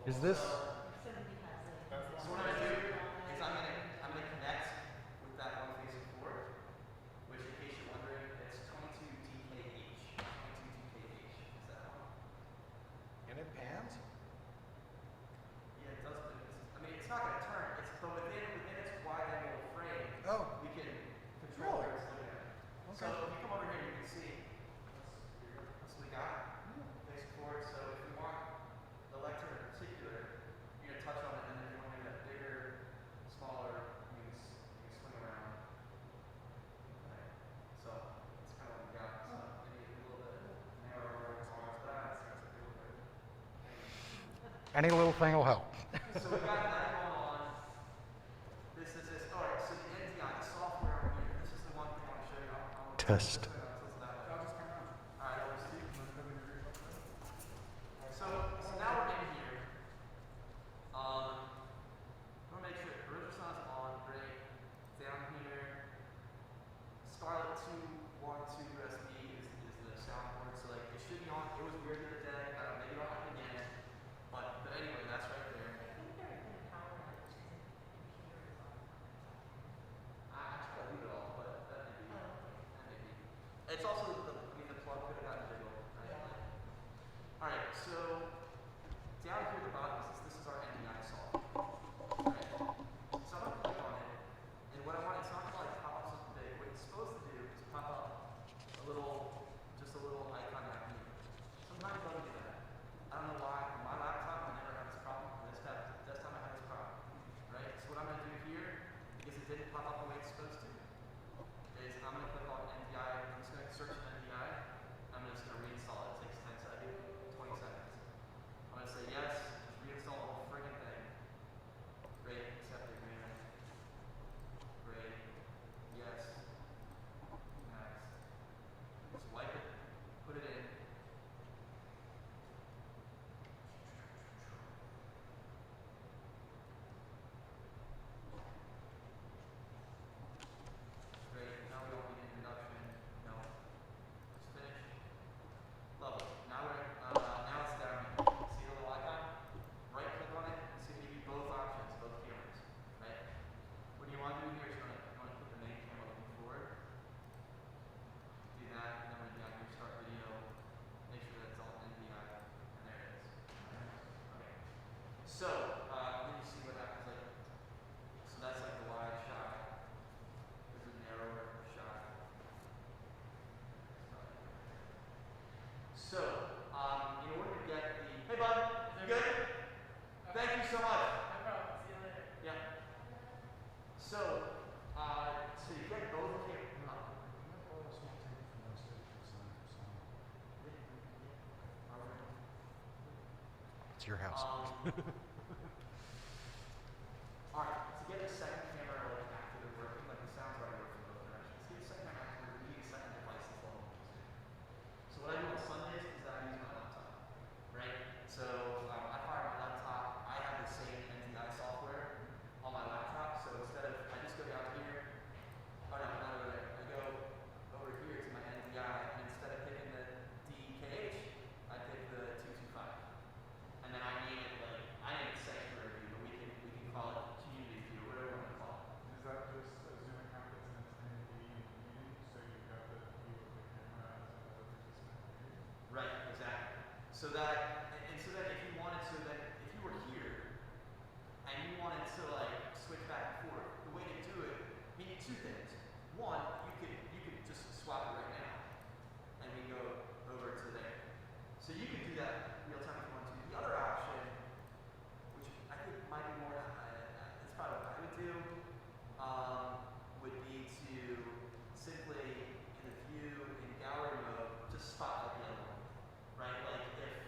Is this? So what I'm gonna do is I'm gonna connect with that one facing forward, which in case you're wondering, it's 22 DKH. 22 DKH is that one. And it pans? Yeah, it does. But I mean, it's not gonna turn. It's but within its wide angle frame, Oh. we can control Really? where it's looking at. So Okay. if you come over here, you can see. That's what we got. Facing forward. So if we want the lectern in particular, you're gonna touch on it, and then if you want to make that bigger, smaller, you can swing around. Right. So that's kind of what we got. So maybe a little bit narrower towards that. Any little thing will help. So we got that going on. This is this. All right. So the NDI, the software over here. This is the one thing I want to show you. Test. I'll just come around. All right. Over to you. So now we're in here. I'm gonna make sure original sound's on. Great. Down here. Scarlett 212 USB is the soundboard. So like it should be on. It was weird the other day. Maybe it'll happen again. But anyway, that's right there. I try to leave it all, but that may be. That may be. It's also the plug could have gotten jiggled. Right? All right, so down here at the bottom, this is our NDI software. Right? So I'm gonna click on it, and what I want, it's not gonna like pop up something big. What it's supposed to do is pop up just a little icon down here. Sometimes it doesn't do that. I don't know why. On my laptop, I never had this problem. On this desktop, I had this problem. Right? So what I'm gonna do here, because it didn't pop up the way it's supposed to, is I'm gonna click on NDI. I'm just gonna search NDI. I'm just gonna reinstall it. It takes 10 seconds, 20 seconds. I'm gonna say yes, just reinstall the whole friggin' thing. Great, accept agreement. Great, yes. Next. Just wipe it, put it in. Great, now we don't need introduction. No. Just finish. Lovely. Now now it's down here. See the little icon? Right click on it. It's gonna give you both options, both cameras. Right? What you want to do here is you want to put the main camera looking forward. Do that, and then when you're down here, start video. Make sure that it's all NDI, and there it is. Okay. So then you see what happens. Like, so that's like the wide shot. There's a narrower shot. So, in order to get the hey bud, you good? Thank you so much. No problem. See you later. Yeah. So, you get both cameras. It's your house. All right, to get the second camera like active and working, like the sound's already working both directions. To get the second camera active, we need a second device that's all over. So what I do on Sundays is that I use my laptop, right? So I fire my laptop. I have the same NDI software on my laptop. So instead of, I just go down here. Oh no, not over there. I go over here to my NDI, and instead of picking the DKH, I pick the 225. And then I name it sanctuary view, but we can call it community view, whatever we want to call it. Is that just a Zoom account that's intended to be in community, so you've got the view of the camera as another participant view? Right, exactly. So that, and so that if you wanted, so that if you were here and you wanted to like switch back and forth, the way to do it, you need two things. One, you could just swap it right now, and we go over to there. So you could do that real time if you want to. The other option, which I think might be more, it's probably what I would do, would be to simply in the view in gallery mode just spotlight the other one, right? Like if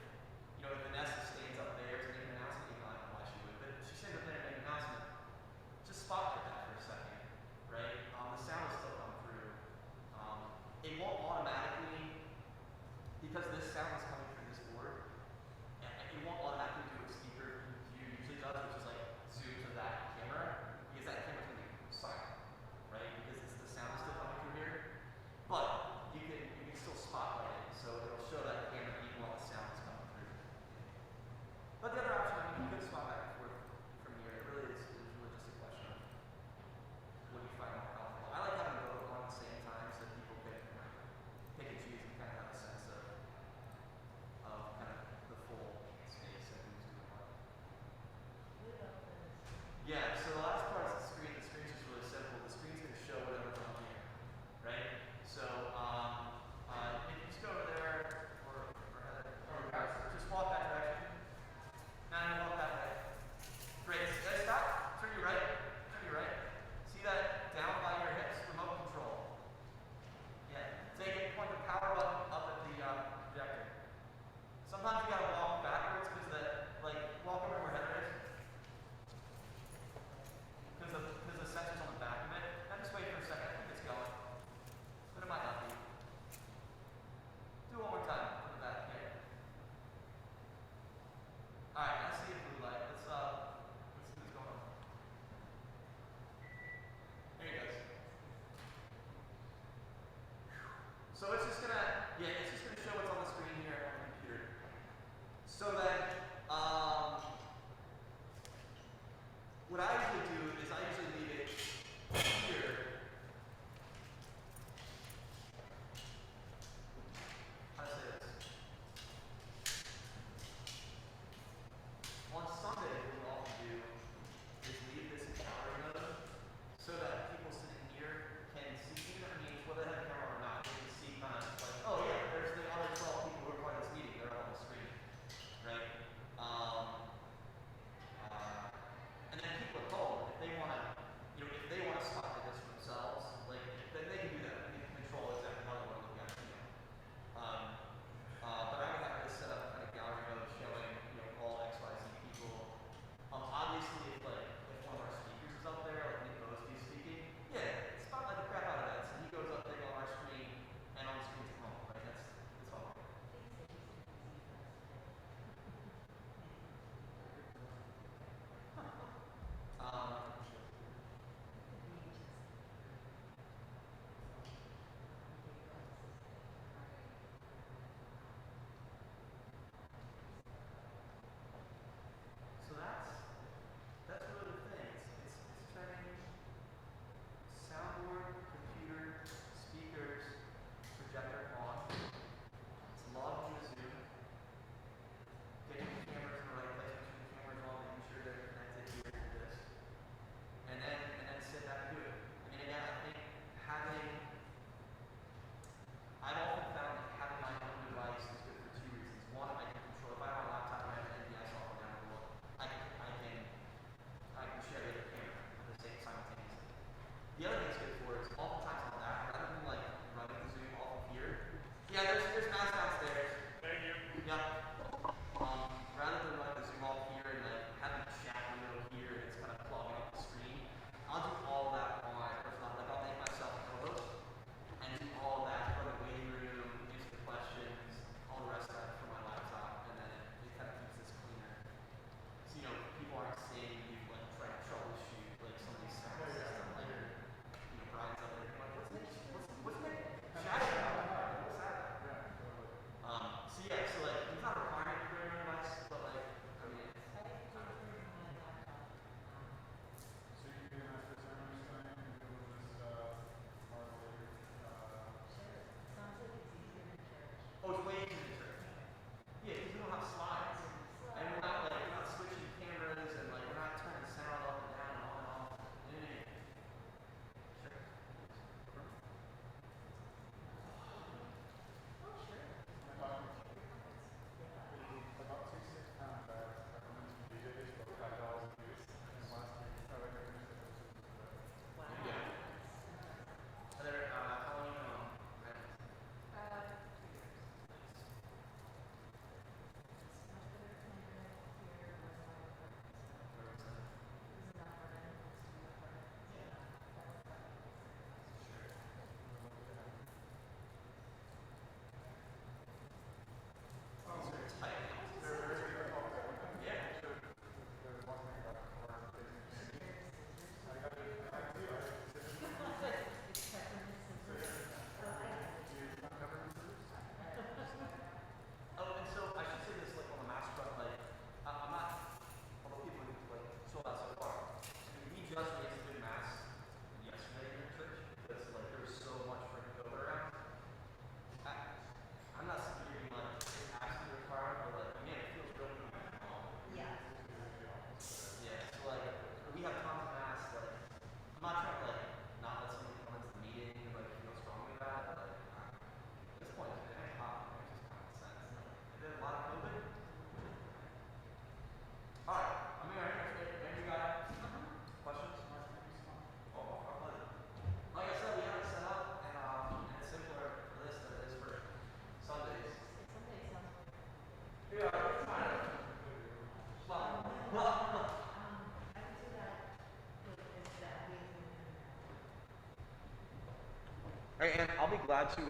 Alright, and I'll be glad to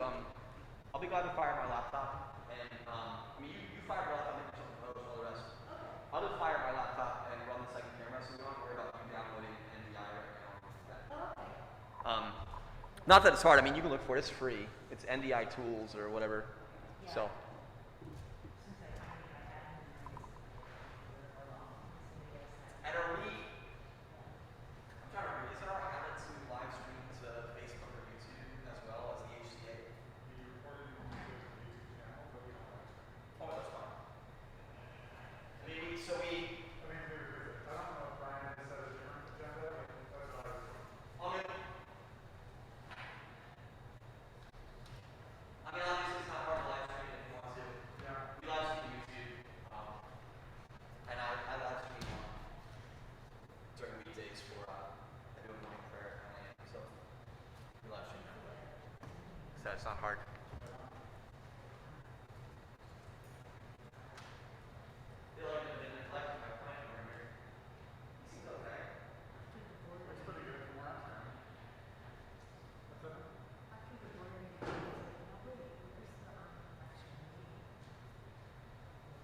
fire my laptop and I mean you fire your laptop, make yourself compose, all the rest. I'll just fire my laptop and run the second camera so we don't have to worry about you downloading NDI right now. Not that it's hard, I mean you can look for it, it's free. It's NDI tools or whatever. So and are we I'm trying to remember, is it our habit to live stream to Facebook or YouTube as well as the HCA? We recorded it into the YouTube channel, but we don't live stream. Oh, that's fine. Maybe so we. I mean, I don't know if Brian has set a different agenda, like, that's what I was doing. I mean, obviously it's not hard to live stream if you want to. Yeah. We live stream to YouTube, and I live stream during weekdays for I do a morning prayer at 9 a.m. So we live stream that way. So it's not hard. Feel like I've been neglecting my plant over here. He seems okay. It's pretty good from last time. What's that?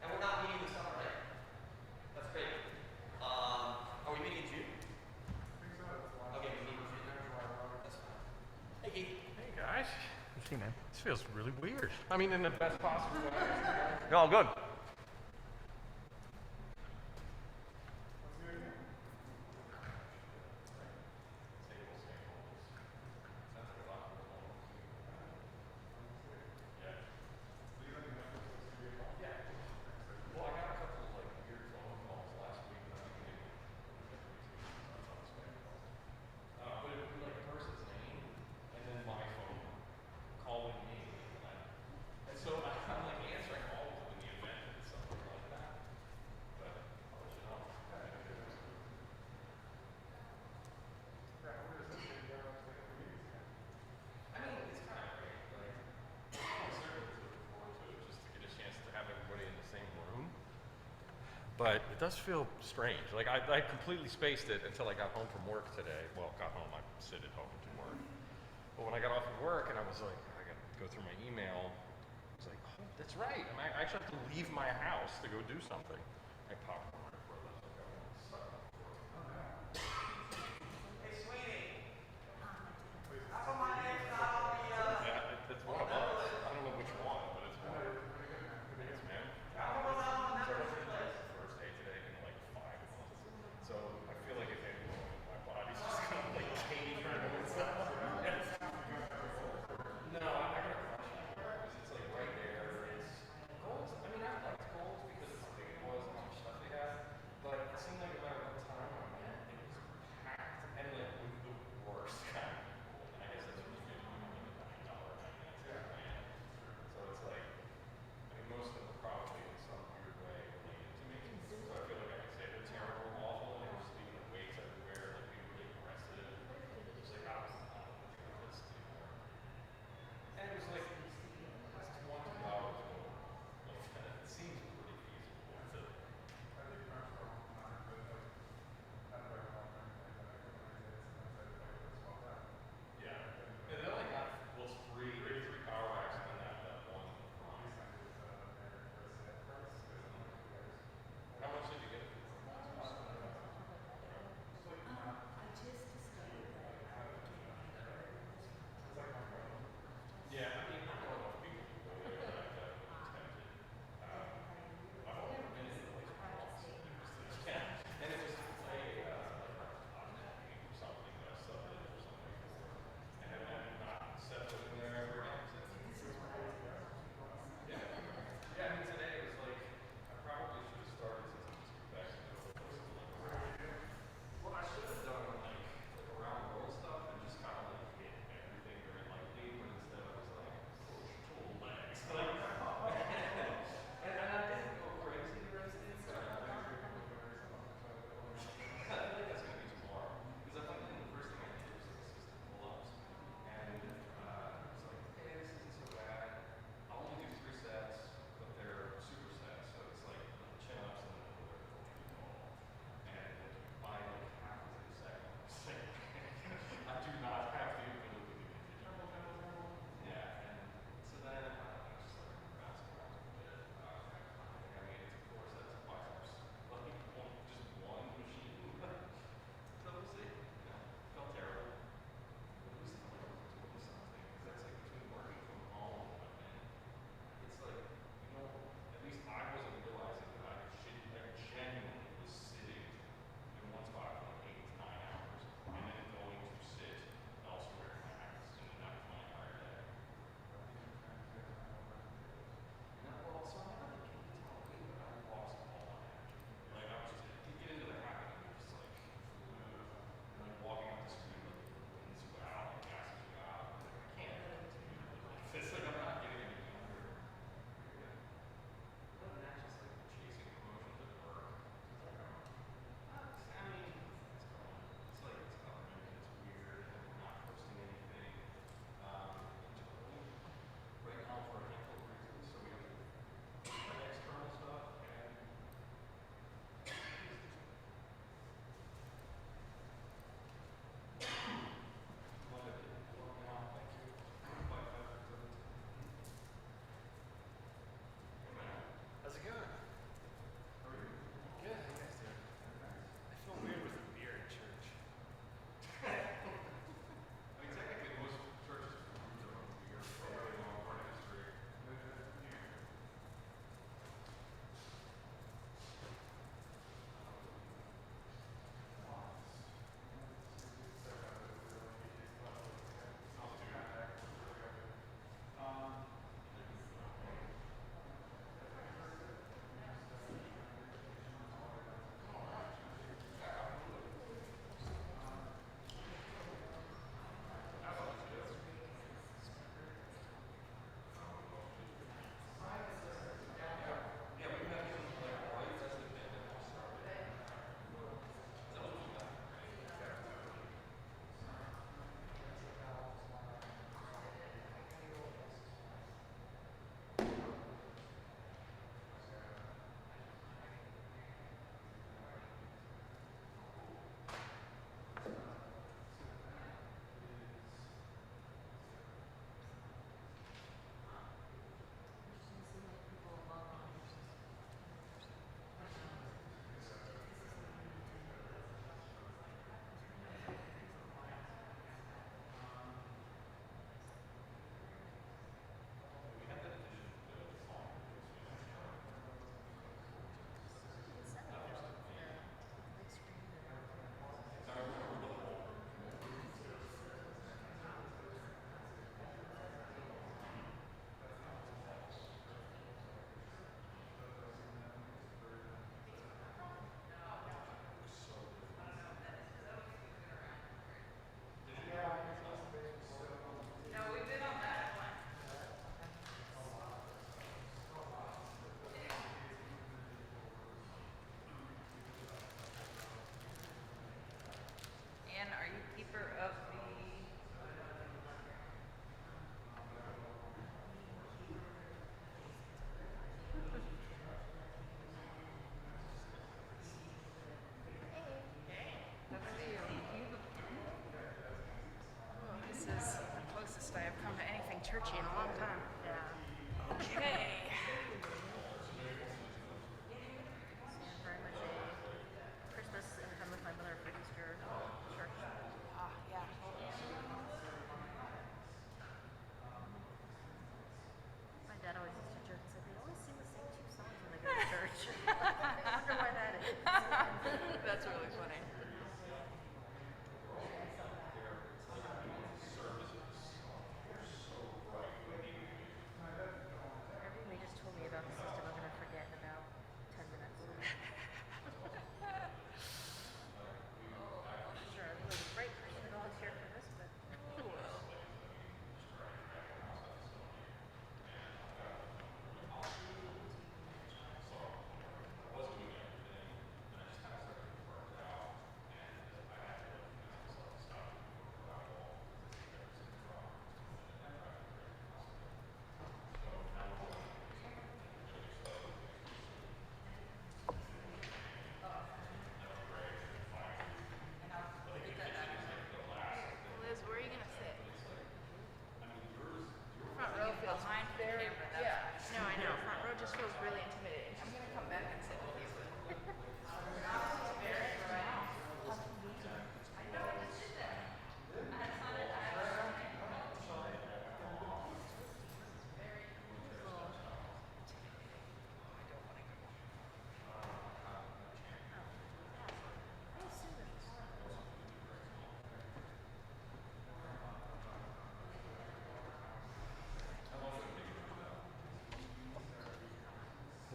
And we're not meeting this summer, right? That's great. Are we meeting in June? I think so, that's the last. Okay, we meet in June. That's fine. Hey, Keith. Hey guys, Hey, man. this feels really weird. I mean, in the best possible way. No, good. What's good again? Well, I got a couple of like weird phone calls last week. But it would be like a person's name and then my phone calling me. And so I'm like answering all of them in the event that it's something like that. But I'll let you know. Yeah, we're just saying, yeah, it's like a meeting again. I mean, it's kind of great. Like, I'm certainly looking forward to it just to get a chance to have everybody in the same room. But it does feel strange. Like, I completely spaced it until I got home from work today. Well, got home, I sit at home and do work. But when I got off of work and I was like, I got to go through my email, I was like, oh, that's right. I actually have to leave my house to go do something. I popped on my for this. Hey, sweetie. How come my name's not on the, Yeah, it's one of us. I don't know which one, but it's one. Thanks, man. how come I'm not on the membership list? First day today in like 5 months. So I feel like if any moment my body's just kind of like caving in itself. No, I got a crush on it because it's like right there. It's Gold's. I mean, I liked Gold's because it's how big it was and how much stuff they had.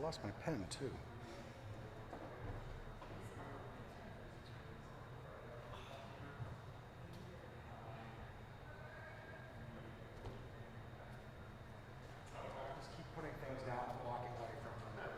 lost my pen too. Just keep putting things down and walking away from them.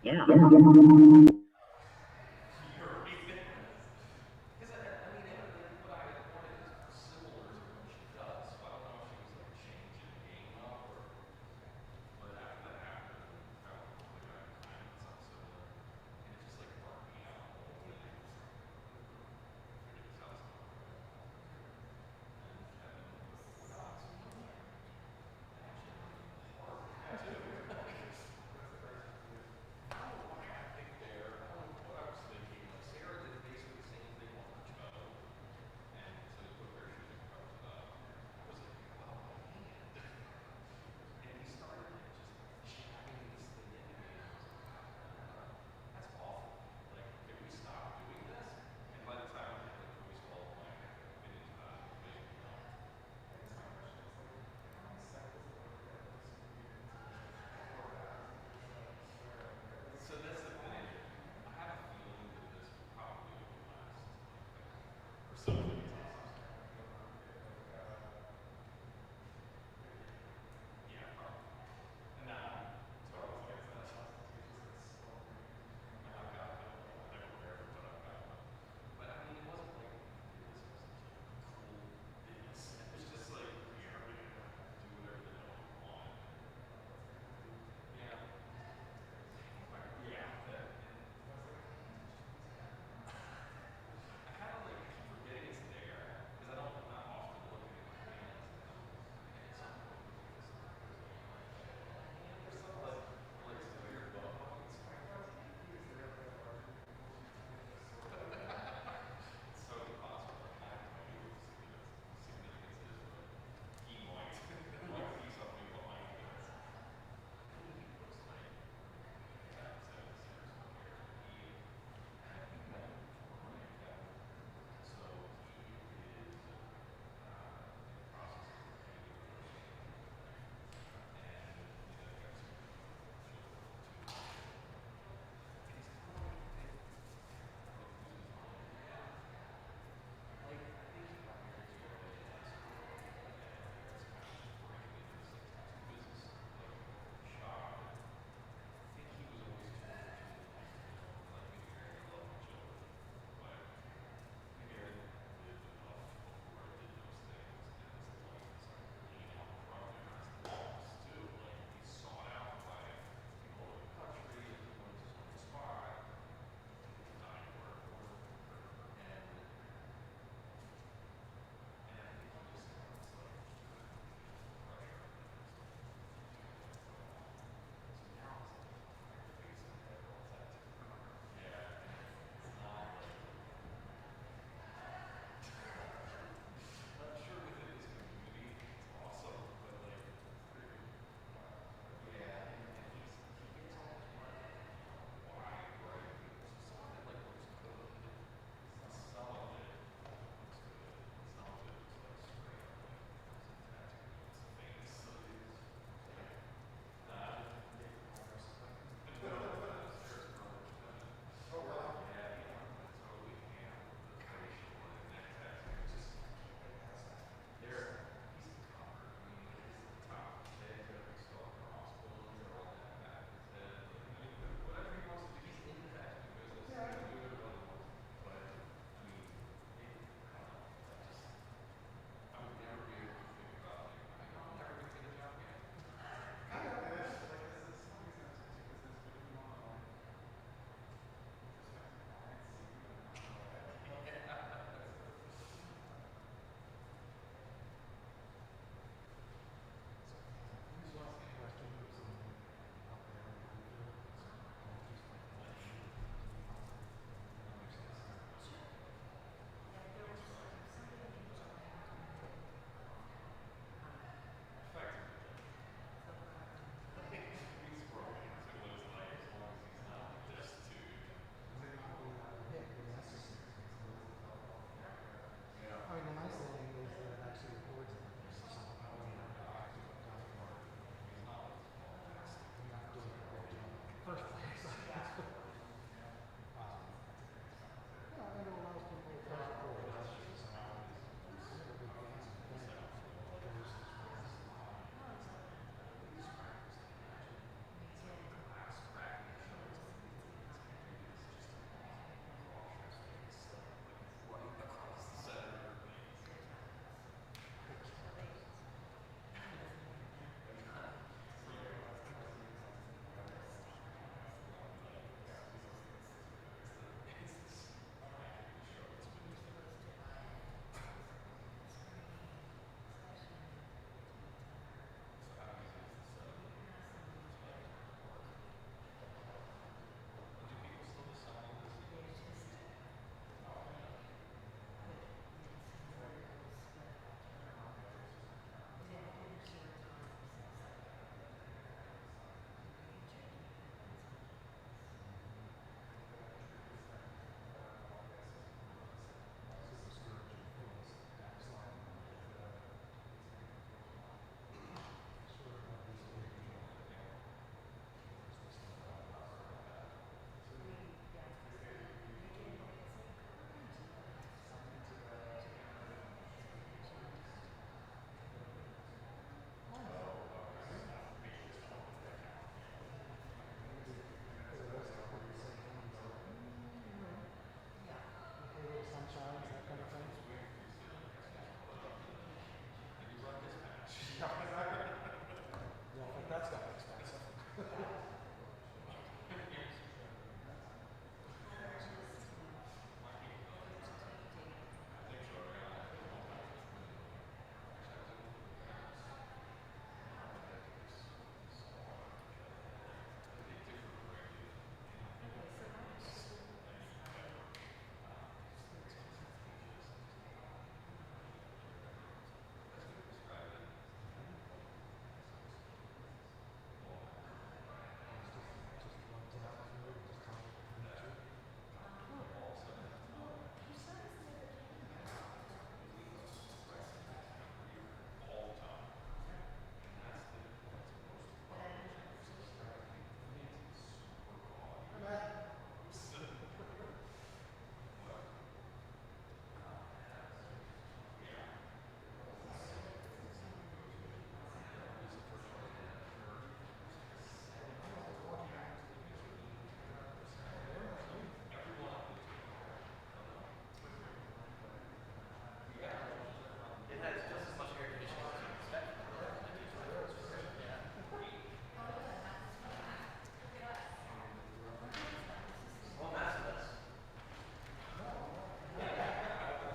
Yeah. Because I mean, what I wanted is similar to what she does. So I don't know if she was like changing the game up or. But after that happened, I found the guy behind it something similar, and it just like burnt me out a little bit. Figured this out some more. And Kevin would ask me like, actually hard too. I don't know why I think they're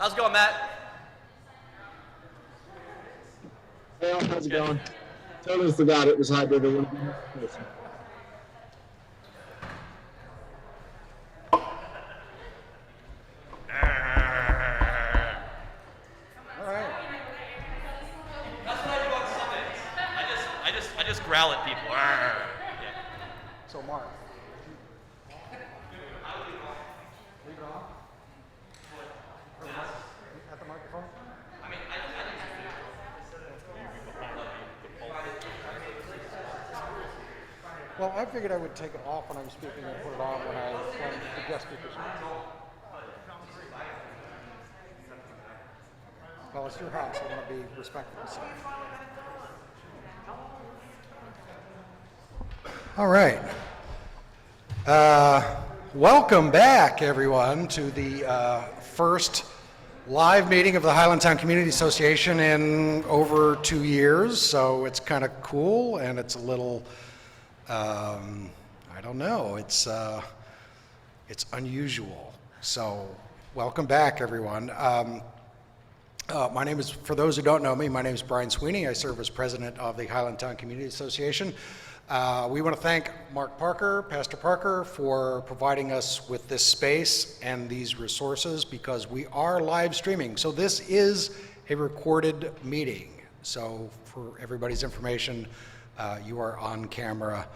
How's it going, Matt? Hey, how's it going? Totally forgot it was hybrid. All right. That's what I do on Sundays. I just growl at people. Yeah. So Mark. Leave it on? At the microphone? Well, I figured I would take it off when I'm speaking and put it on when the guest speakers are. Well, it's your house. I want to be respectful. So. All right. Welcome back, everyone, to the first live meeting of the Highlandtown Community Association in over 2 years. So it's kind of cool, and it's a little, I don't know, it's unusual. So welcome back, everyone. My name is, for those who don't know me, my name is Brian Sweeney. I serve as president of the Highlandtown Community Association. We want to thank Mark Parker, Pastor Parker, for providing us with this space and these resources because we are live streaming. So this is a recorded meeting. So for everybody's information, you are on camera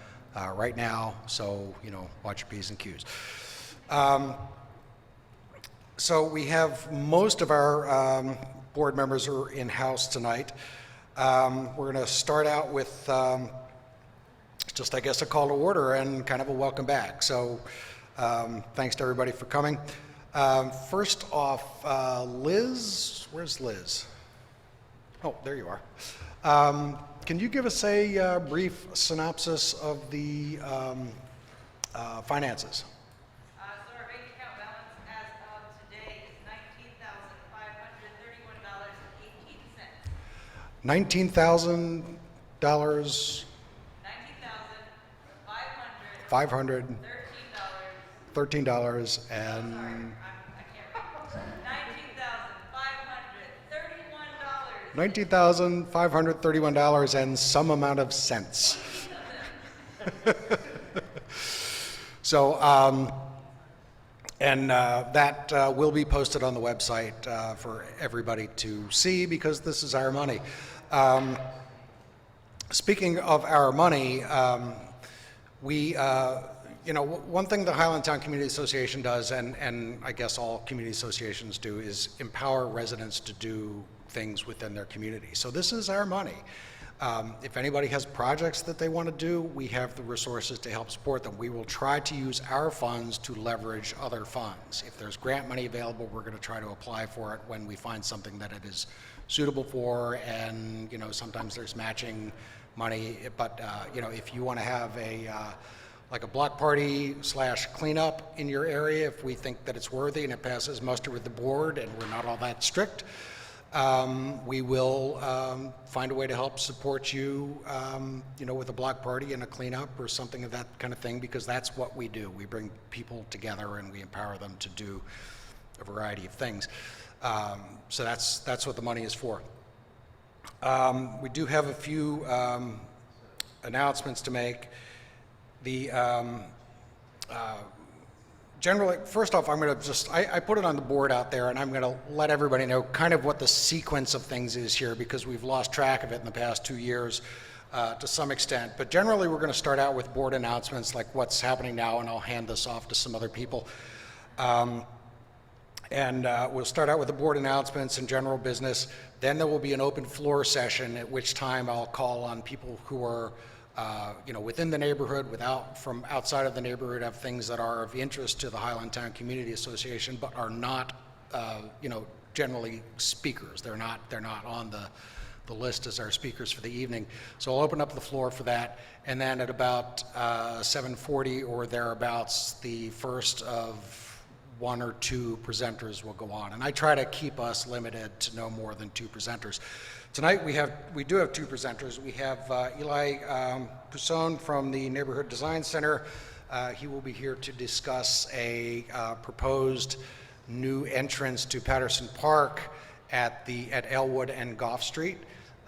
right now. So, you know, watch your P's and Q's. So we have most of our board members are in-house tonight. We're going to start out with just, I guess, a call to order and kind of a welcome back. So thanks to everybody for coming. First off, Liz, where's Liz? Oh, there you are. Can you give us a brief synopsis of the finances? So our bank account balance as of today is $19,531.18. $19,000. $513 and $19,531 and some amount of cents. So, that will be posted on the website for everybody to see because this is our money. Speaking of our money, we, you know, one thing the Highlandtown Community Association does, and I guess all community associations do, is empower residents to do things within their community. So this is our money. If anybody has projects that they want to do, we have the resources to help support them. We will try to use our funds to leverage other funds. If there's grant money available, we're going to try to apply for it when we find something that it is suitable for, and, you know, sometimes there's matching money, but you know, if you want to have a like a block party / cleanup in your area, if we think that it's worthy and it passes muster with the board and we're not all that strict, we will find a way to help support you, you know, with a block party and a cleanup or something of that kind of thing, because that's what we do. We bring people together and we empower them to do a variety of things. So that's what the money is for. We do have a few announcements to make. The generally, first off, I'm going to just, I put it on the board out there, and I'm going to let everybody know kind of what the sequence of things is here, because we've lost track of it in the past 2 years to some extent. But generally, we're going to start out with board announcements, like what's happening now, and I'll hand this off to some other people. We'll start out with the board announcements and general business. Then there will be an open floor session, at which time I'll call on people who are you know, within the neighborhood, from outside of the neighborhood, have things that are of interest to the Highlandtown Community Association, but are not, you know, generally speakers. They're not on the list as our speakers for the evening. So I'll open up the floor for that, and then at about 7:40 or thereabouts, the first of 1 or 2 presenters will go on. And I try to keep us limited to no more than 2 presenters. Tonight we do have 2 presenters. We have Eli Pousson from the Neighborhood Design Center. He will be here to discuss a proposed new entrance to Patterson Park at Elwood and Goff Street.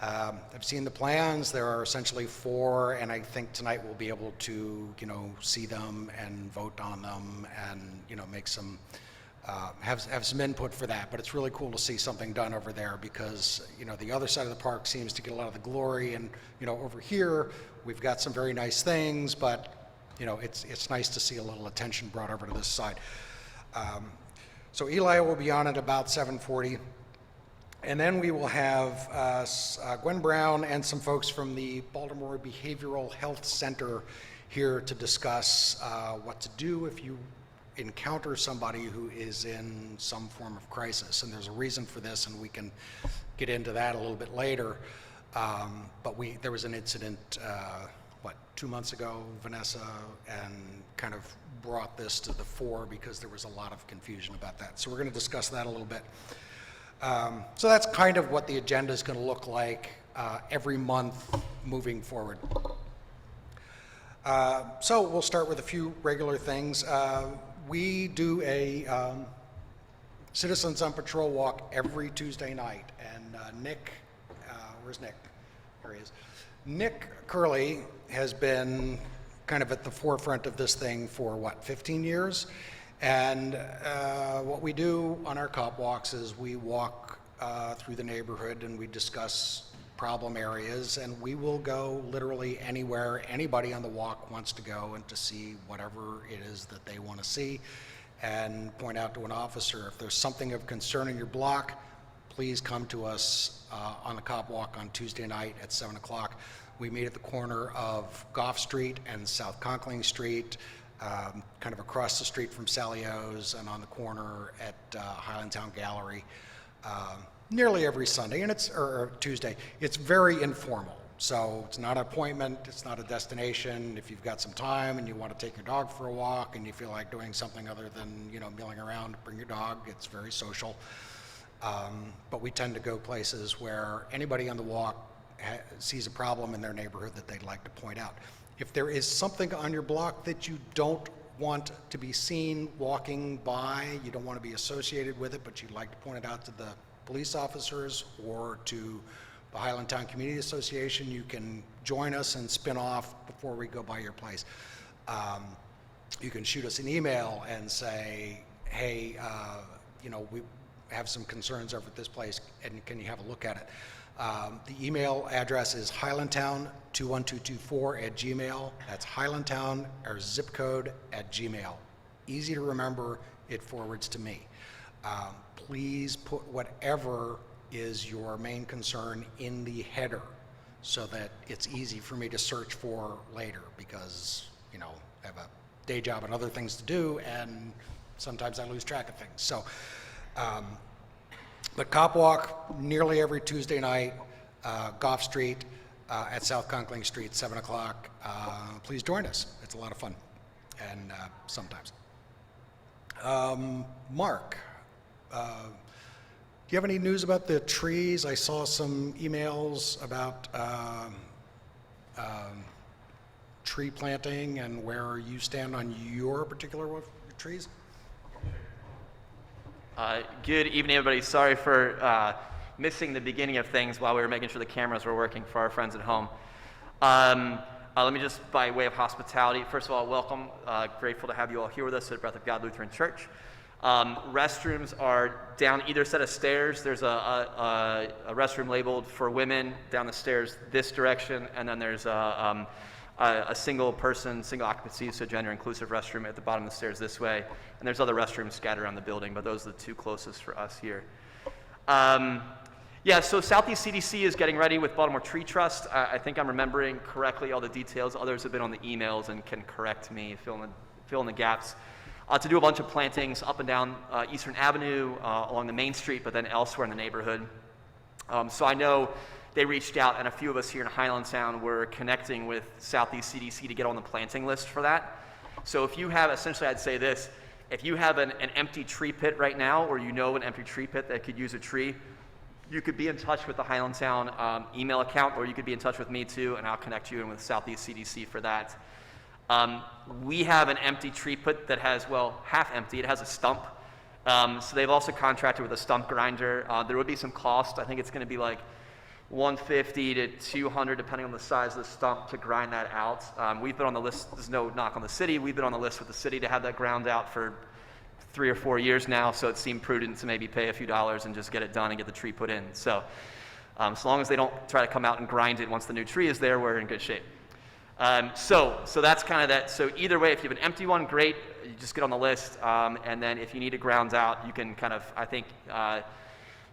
I've seen the plans. There are essentially 4, and I think tonight we'll be able to, see them and vote on them and, make some, have some input for that. But it's really cool to see something done over there because, the other side of the park seems to get a lot of the glory, and, over here, we've got some very nice things, but, it's nice to see a little attention brought over to this side. So Eli will be on at about 7:40. And then we will have Gwen Brown and some folks from the Baltimore Behavioral Health Center here to discuss what to do if you encounter somebody who is in some form of crisis. And there's a reason for this, and we can get into that a little bit later. But there was an incident, 2 months ago, Vanessa, and kind of brought this to the fore because there was a lot of confusion about that. So we're going to discuss that a little bit. So that's kind of what the agenda is going to look like every month moving forward. So we'll start with a few regular things. We do a Citizens on Patrol walk every Tuesday night, and Nick, where's Nick? There he is. Nick Curley has been kind of at the forefront of this thing for 15 years? And what we do on our cop walks is we walk through the neighborhood and we discuss problem areas, and we will go literally anywhere anybody on the walk wants to go and to see whatever it is that they want to see, and point out to an officer if there's something of concern in your block, please come to us on the cop walk on Tuesday night at 7 o'clock. We meet at the corner of Goff Street and South Conkling Street, kind of across the street from Sally O's, and on the corner at Highlandtown Gallery, nearly every Sunday, or Tuesday. It's very informal, so it's not an appointment, it's not a destination. If you've got some time and you want to take your dog for a walk and you feel like doing something other than milling around, bring your dog. It's very social. But we tend to go places where anybody on the walk sees a problem in their neighborhood that they'd like to point out. If there is something on your block that you don't want to be seen walking by, you don't want to be associated with it, but you'd like to point it out to the police officers or to the Highlandtown Community Association, you can join us and spin off before we go by your place. You can shoot us an email and say, hey, we have some concerns over at this place, and can you have a look at it? The email address is highlandtown21224@gmail. That's Highlandtown, our zip code, @gmail. Easy to remember, it forwards to me. Please put whatever is your main concern in the header so that it's easy for me to search for later, because, I have a day job and other things to do, and sometimes I lose track of things. So, the cop walk nearly every Tuesday night, Goff Street at South Conkling Street, 7 o'clock. Please join us. It's a lot of fun, and sometimes. Mark, do you have any news about the trees? I saw some emails about tree planting and where you stand on your particular trees. Good evening, everybody. Sorry for missing the beginning of things while we were making sure the cameras were working for our friends at home. Let me just, by way of hospitality, first of all, welcome. Grateful to have you all here with us at Breath of God Lutheran Church. Restrooms are down either set of stairs. There's a restroom labeled for women down the stairs this direction, and then there's a single person, single occupancy, so gender inclusive restroom at the bottom of the stairs this way. And there's other restrooms scattered around the building, but those are the two closest for us here. So Southeast CDC is getting ready with Baltimore Tree Trust. I think I'm remembering correctly all the details. Others have been on the emails and can correct me, fill in the gaps. To do a bunch of plantings up and down Eastern Avenue, along the Main Street, but then elsewhere in the neighborhood. So I know they reached out, and a few of us here in Highlandtown were connecting with Southeast CDC to get on the planting list for that. So if you have, essentially I'd say this, if you have an empty tree pit right now, or an empty tree pit that could use a tree, you could be in touch with the Highlandtown email account, or you could be in touch with me too, and I'll connect you in with Southeast CDC for that. We have an empty tree pit that has, half empty. It has a stump, So they've also contracted with a stump grinder. There would be some cost. I think it's going to be like $150 to $200 depending on the size of the stump to grind that out. We've been on the list. There's no knock on the city. We've been on the list with the city to have that ground out for 3 or 4 years now, so it seemed prudent to maybe pay a few dollars and just get it done and get the tree put in. So as long as they don't try to come out and grind it once the new tree is there, we're in good shape. So that's kind of that. So either way, if you have an empty one, great. You just get on the list. And then if you need it ground out, you can kind of, I think,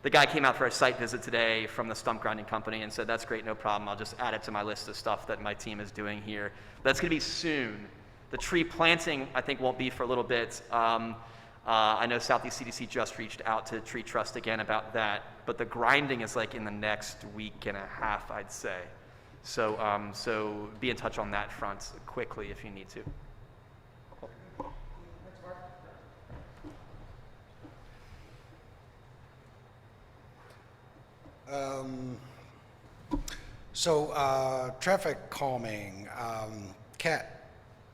the guy came out for a site visit today from the stump grinding company and said, that's great, no problem. I'll just add it to my list of stuff that my team is doing here. That's going to be soon. The tree planting, I think, won't be for a little bit. I know Southeast CDC just reached out to Tree Trust again about that, but the grinding is like in the next week and a half, I'd say. So be in touch on that front quickly if you need to. Traffic calming. Kat,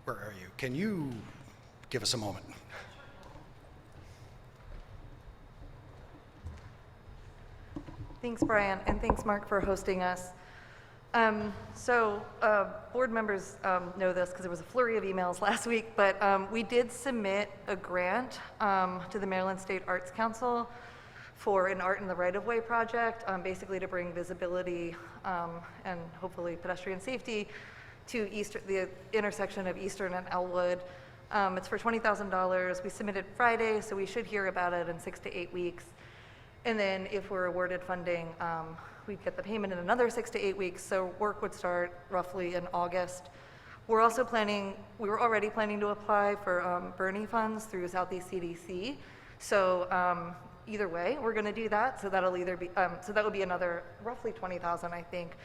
where are you? Can you give us a moment? Thanks, Brian, and thanks, Mark, for hosting us. Board members know this because there was a flurry of emails last week, but we did submit a grant to the Maryland State Arts Council for an Art in the Right-of-Way project, basically to bring visibility and hopefully pedestrian safety to the intersection of Eastern and Elwood. It's for $20,000. We submitted Friday, so we should hear about it in 6 to 8 weeks. And then if we're awarded funding, we'd get the payment in another 6 to 8 weeks, so work would start roughly in August. We were already planning to apply for Bernie funds through Southeast CDC. So either way, we're gonna do that. So that'll either be, so that would be another roughly $20,000, I think,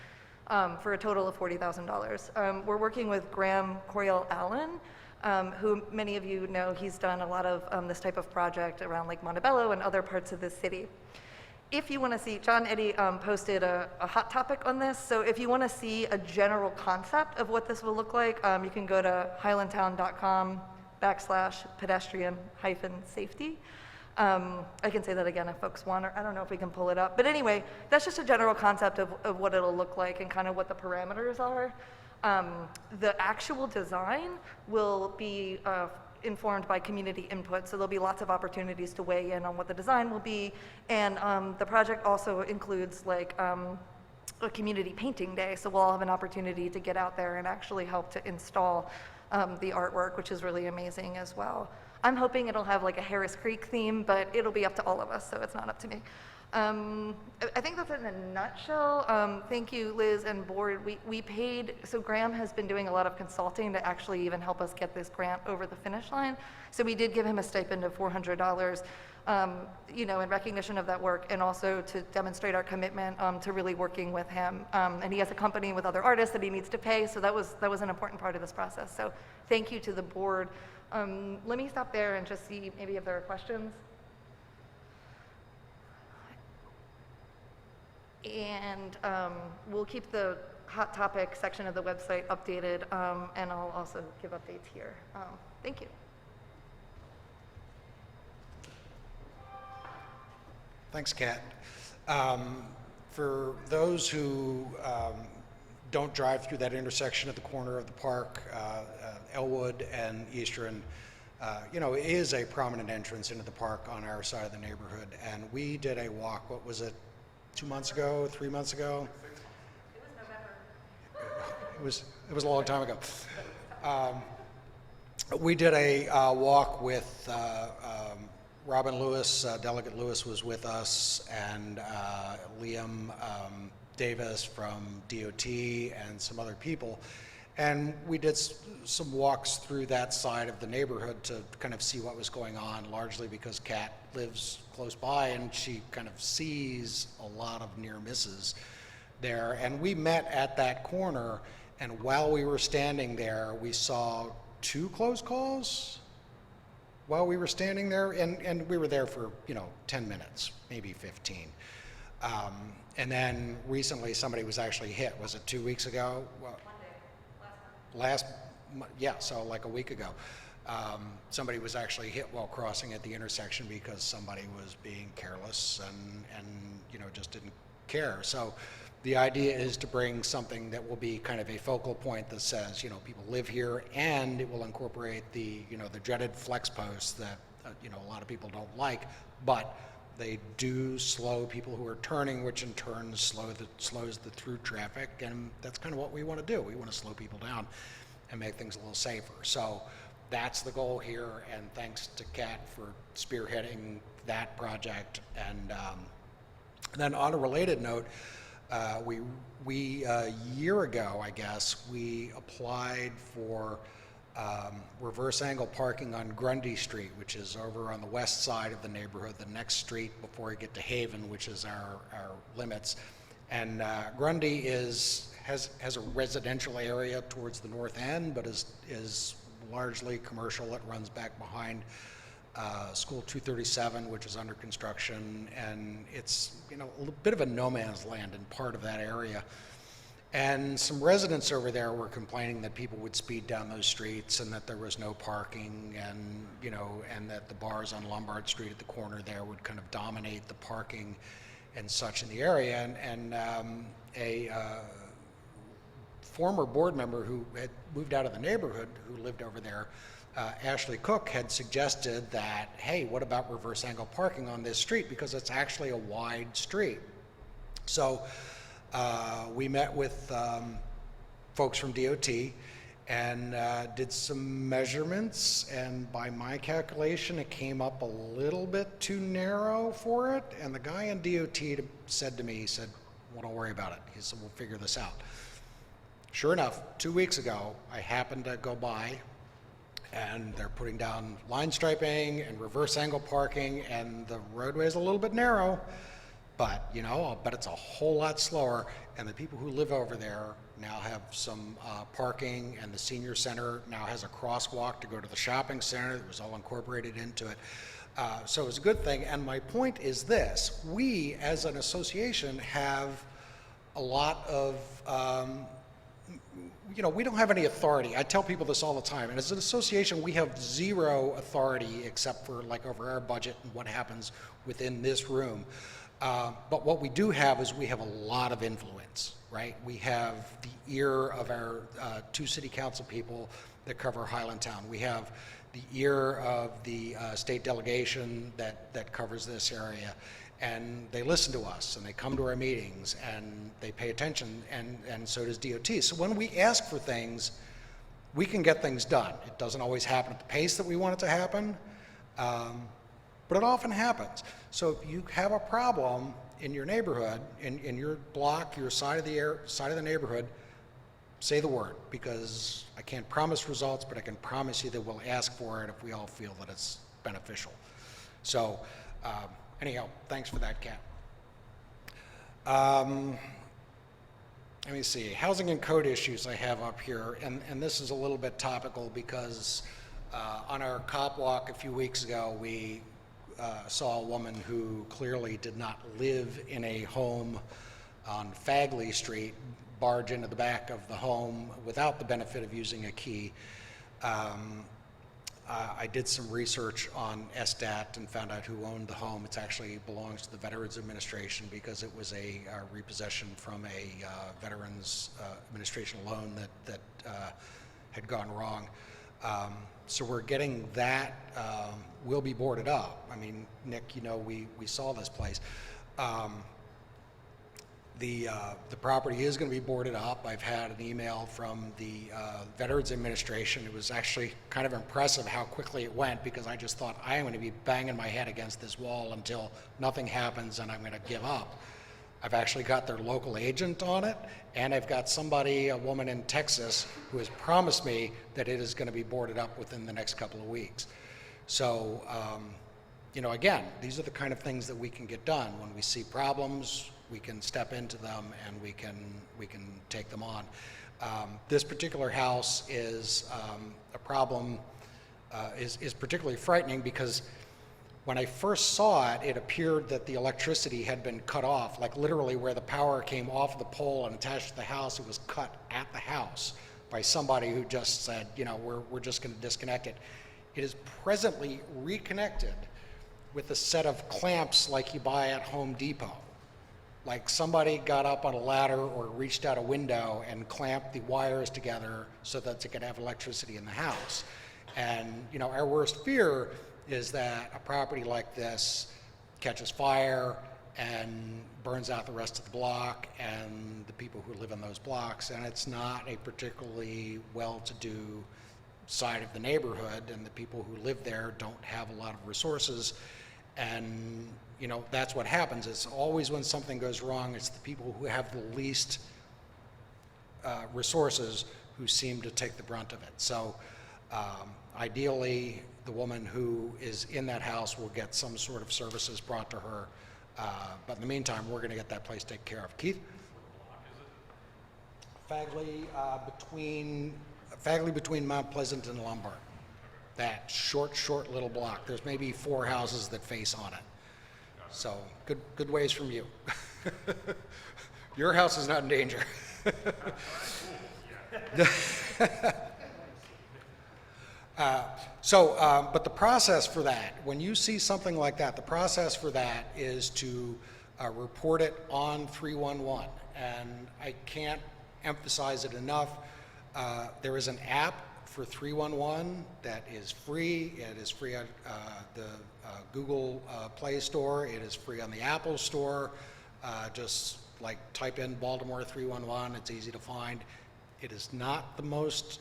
for a total of $40,000. We're working with Graham Coriel Allen, who many of you know. He's done a lot of this type of project around Lake Montebello and other parts of the city. If you want to see, John Eddy posted a hot topic on this, so if you want to see a general concept of what this will look like, you can go to highlandtown.com/pedestrian-safety. I can say that again if folks want, or I don't know if we can pull it up. But anyway, that's just a general concept of what it'll look like and kind of what the parameters are. The actual design will be informed by community input, so there'll be lots of opportunities to weigh in on what the design will be. And the project also includes like a community painting day, so we'll all have an opportunity to get out there and actually help to install the artwork, which is really amazing as well. I'm hoping it'll have like a Harris Creek theme, but it'll be up to all of us, so it's not up to me. I think that's it in a nutshell. Thank you, Liz and board. We paid, so Graham has been doing a lot of consulting to actually even help us get this grant over the finish line. So we did give him a stipend of $400, you know, in recognition of that work, and also to demonstrate our commitment to really working with him. And he has a company with other artists that he needs to pay, so that was an important part of this process. So thank you to the board. Let me stop there and just see maybe if there are questions. And we'll keep the hot topic section of the website updated, and I'll also give updates here. Thank you. Thanks, Kat. For those who don't drive through that intersection at the corner of the park, Elwood and Eastern, you know, is a prominent entrance into the park on our side of the neighborhood. And we did a walk, what was it, 2 months ago, 3 months ago? It was November. It was a long time ago. We did a walk with Robin Lewis, Delegate Lewis was with us, and Liam Davis from DOT and some other people. And we did some walks through that side of the neighborhood to kind of see what was going on, largely because Kat lives close by and she kind of sees a lot of near misses there. And we met at that corner, and while we were standing there, we saw 2 close calls while we were standing there, and we were there for, you know, 10 minutes, maybe 15. And then recently somebody was actually hit. Was it 2 weeks ago? Well, yeah, so like a week ago. Somebody was actually hit while crossing at the intersection because somebody was being careless and just didn't care. So the idea is to bring something that will be kind of a focal point that says, people live here, and it will incorporate the dreaded flex posts that, a lot of people don't like, but they do slow people who are turning, which in turn slows the through traffic, and that's kind of what we want to do. We want to slow people down and make things a little safer. So that's the goal here, and thanks to Kat for spearheading that project. And then on a related note, we a year ago, I guess, we applied for reverse angle parking on Grundy Street, which is over on the west side of the neighborhood, the next street before you get to Haven, which is our limits. And Grundy has a residential area towards the north end, but is largely commercial. It runs back behind School 237, which is under construction, and it's a little bit of a no man's land in part of that area. And some residents over there were complaining that people would speed down those streets and that there was no parking, and and that the bars on Lombard Street at the corner there would kind of dominate the parking and such in the area. And a former board member who had moved out of the neighborhood, who lived over there, Ashley Cook, had suggested that, hey, what about reverse angle parking on this street, because it's actually a wide street. So we met with folks from DOT and did some measurements, and by my calculation it came up a little bit too narrow for it, and the guy in DOT said to me, he said, well, don't worry about it. He said, we'll figure this out. Sure enough, 2 weeks ago, I happened to go by, and they're putting down line striping and reverse angle parking, and the roadway is a little bit narrow, but I'll bet it's a whole lot slower. And the people who live over there now have some parking, and the senior center now has a crosswalk to go to the shopping center. It was all incorporated into it. So it was a good thing. And my point is this: we as an association have a lot of we don't have any authority. I tell people this all the time. And as an association, we have zero authority except for over our budget and what happens within this room. But what we do have is we have a lot of influence, right? We have the ear of our 2 city council people that cover Highlandtown. We have the ear of the state delegation that covers this area. And they listen to us, and they come to our meetings, and they pay attention, and so does DOT. So when we ask for things, we can get things done. It doesn't always happen at the pace that we want it to happen, but it often happens. So if you have a problem in your neighborhood, in your block, your side of the neighborhood, say the word, because I can't promise results, but I can promise you that we'll ask for it if we all feel that it's beneficial. So anyhow, thanks for that, Kat. Let me see, housing and code issues I have up here, and this is a little bit topical because on our cop walk a few weeks ago, we saw a woman who clearly did not live in a home on Fagley Street barge into the back of the home without the benefit of using a key. I did some research on SDAT and found out who owned the home. It actually belongs to the Veterans Administration because it was a repossession from a Veterans Administration loan that had gone wrong. So we're getting that, will be boarded up. I mean, Nick, we saw this place. The property is going to be boarded up. I've had an email from the Veterans Administration. It was actually kind of impressive how quickly it went, because I just thought, I am going to be banging my head against this wall until nothing happens and I'm going to give up. I've actually got their local agent on it, and I've got a woman in Texas, who has promised me that it is going to be boarded up within the next couple of weeks. So, again, these are the kind of things that we can get done. When we see problems, we can step into them and we can take them on. This particular house is a problem, is particularly frightening because when I first saw it, it appeared that the electricity had been cut off, like literally where the power came off the pole and attached to the house, it was cut at the house by somebody who just said, we're just going to disconnect it. It is presently reconnected with a set of clamps like you buy at Home Depot. Like somebody got up on a ladder or reached out a window and clamped the wires together so that they could have electricity in the house. And, you know, our worst fear is that a property like this catches fire and burns out the rest of the block and the people who live in those blocks, and it's not a particularly well-to-do side of the neighborhood, and the people who live there don't have a lot of resources. And, you know, that's what happens. It's always when something goes wrong, it's the people who have the least resources who seem to take the brunt of it. So ideally, the woman who is in that house will get some sort of services brought to her. But in the meantime, we're going to get that place taken care of. Keith? Fagley, between Mount Pleasant and Lombard. That short little block. There's maybe 4 houses that face on it. So good ways from you. Your house is not in danger. But the process for that, when you see something like that, the process for that is to report it on 311. And I can't emphasize it enough. There is an app for 311 that is free. It is free on the Google Play Store. It is free on the Apple Store. Just like type in Baltimore 311. It's easy to find. It is not the most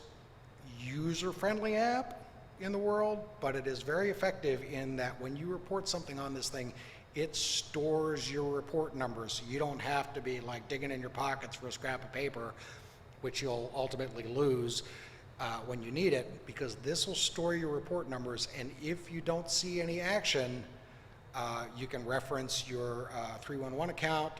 user-friendly app in the world, but it is very effective in that when you report something on this thing, it stores your report numbers. So you don't have to be like digging in your pockets for a scrap of paper, which you'll ultimately lose when you need it, because this will store your report numbers, and if you don't see any action, you can reference your 311 account,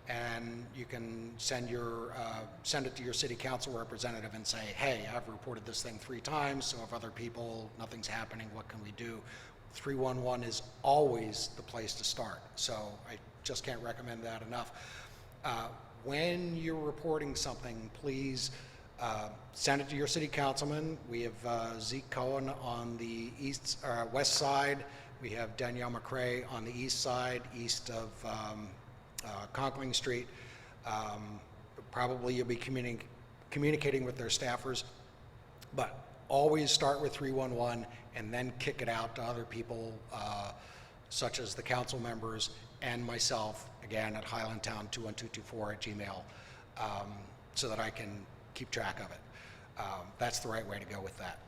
and you can send it to your city council representative and say, hey, I've reported this thing 3 times, so if other people, nothing's happening, what can we do? 311 is always the place to start, so I just can't recommend that enough. When you're reporting something, please send it to your city councilman. We have Zeke Cohen on the west side. We have Danielle McCrae on the east side, east of Conkling Street. Probably you'll be communicating with their staffers, but always start with 311 and then kick it out to other people, such as the council members and myself, again at highlandtown21224@gmail, so that I can keep track of it. That's the right way to go with that.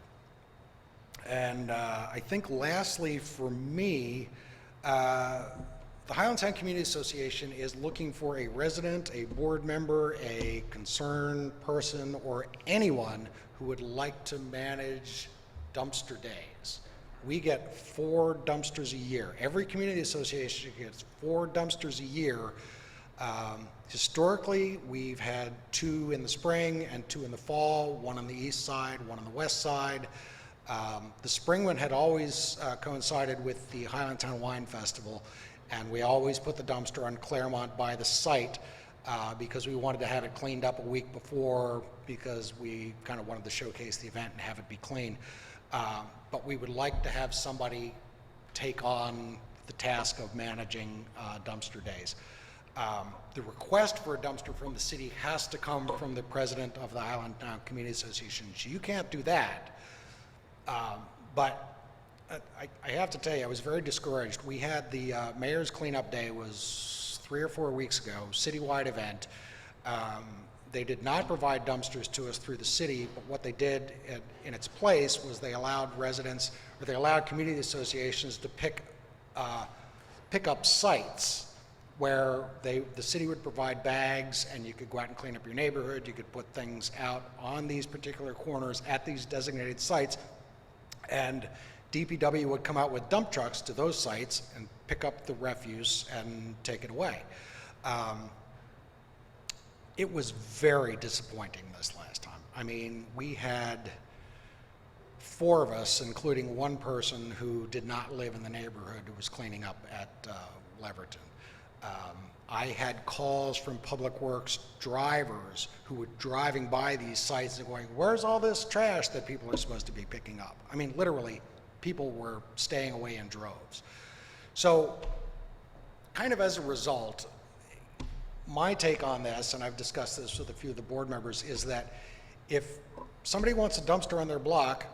And I think lastly for me, the Highlandtown Community Association is looking for a resident, a board member, a concerned person, or anyone who would like to manage dumpster days. We get 4 dumpsters a year. Every community association gets 4 dumpsters a year. Historically, we've had 2 in the spring and 2 in the fall, 1 on the east side, 1 on the west side. The spring one had always coincided with the Highlandtown Wine Festival, and we always put the dumpster on Claremont by the site because we wanted to have it cleaned up a week before, because we kind of wanted to showcase the event and have it be clean. But we would like to have somebody take on the task of managing dumpster days. The request for a dumpster from the city has to come from the president of the Highlandtown Community Association. So you can't do that. But I have to tell you, I was very discouraged. We had the Mayor's Cleanup Day was 3 or 4 weeks ago, citywide event. They did not provide dumpsters to us through the city, but what they did in its place was they allowed residents, or they allowed community associations to pick up sites where the city would provide bags, and you could go out and clean up your neighborhood. You could put things out on these particular corners at these designated sites, and DPW would come out with dump trucks to those sites and pick up the refuse and take it away. It was very disappointing this last time. I mean, we had 4 of us, including 1 person who did not live in the neighborhood, who was cleaning up at Leverton. I had calls from Public Works drivers who were driving by these sites and going, where's all this trash that people are supposed to be picking up? I mean, literally, people were staying away in droves. So kind of as a result, my take on this, and I've discussed this with a few of the board members, is that if somebody wants a dumpster on their block,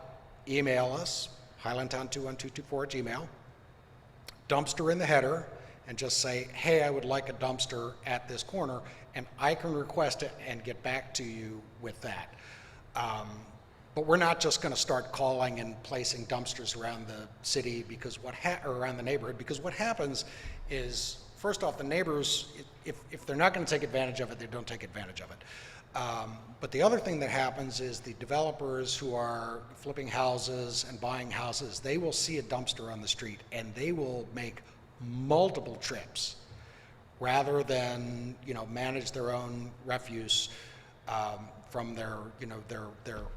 email us, highlandtown21224@gmail, dumpster in the header, and just say, hey, I would like a dumpster at this corner, and I can request it and get back to you with that. But we're not just going to start calling and placing dumpsters around the city because or around the neighborhood, because what happens is, first off, the neighbors, if they're not going to take advantage of it, they don't take advantage of it. But the other thing that happens is the developers who are flipping houses and buying houses, they will see a dumpster on the street and they will make multiple trips rather than, manage their own refuse from their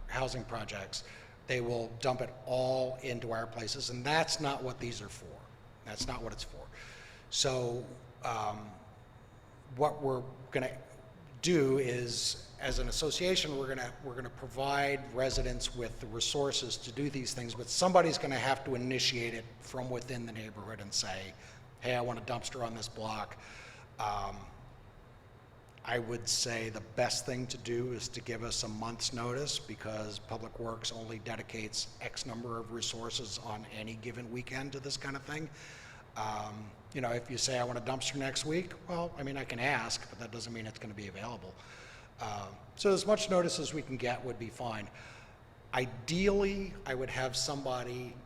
housing projects. They will dump it all into our places, and that's not what these are for. That's not what it's for. So what we're going to do is, as an association, we're going to provide residents with the resources to do these things, but somebody's going to have to initiate it from within the neighborhood and say, hey, I want a dumpster on this block. I would say the best thing to do is to give us a month's notice, because Public Works only dedicates X number of resources on any given weekend to this kind of thing. If you say I want a dumpster next week, well, I mean, I can ask, but that doesn't mean it's going to be available. So as much notice as we can get would be fine. Ideally, I would have somebody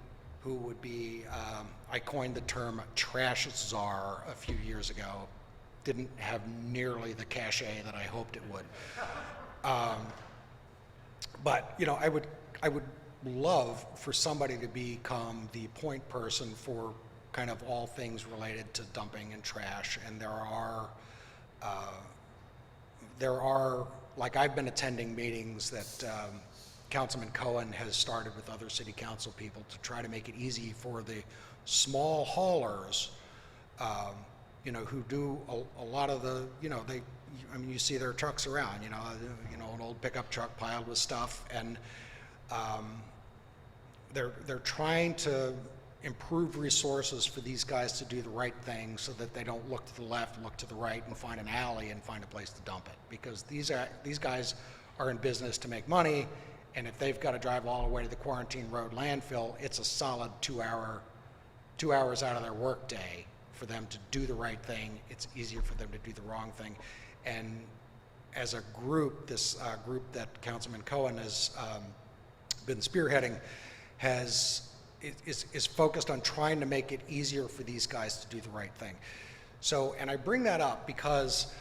who would be, I coined the term trash czar a few years ago. Didn't have nearly the cachet that I hoped it would. But I would love for somebody to become the point person for kind of all things related to dumping and trash. And there are, like, I've been attending meetings that Councilman Cohen has started with other city council people to try to make it easy for the small haulers, who do a lot of the, you see their trucks around, an old pickup truck piled with stuff, and they're trying to improve resources for these guys to do the right thing so that they don't look to the left, look to the right, and find an alley and find a place to dump it. Because these guys are in business to make money, and if they've got to drive all the way to the Quarantine Road landfill, it's a solid 2 hours out of their workday for them to do the right thing. It's easier for them to do the wrong thing. And as a group, this group that Councilman Cohen has been spearheading is focused on trying to make it easier for these guys to do the right thing. So, and I bring that up because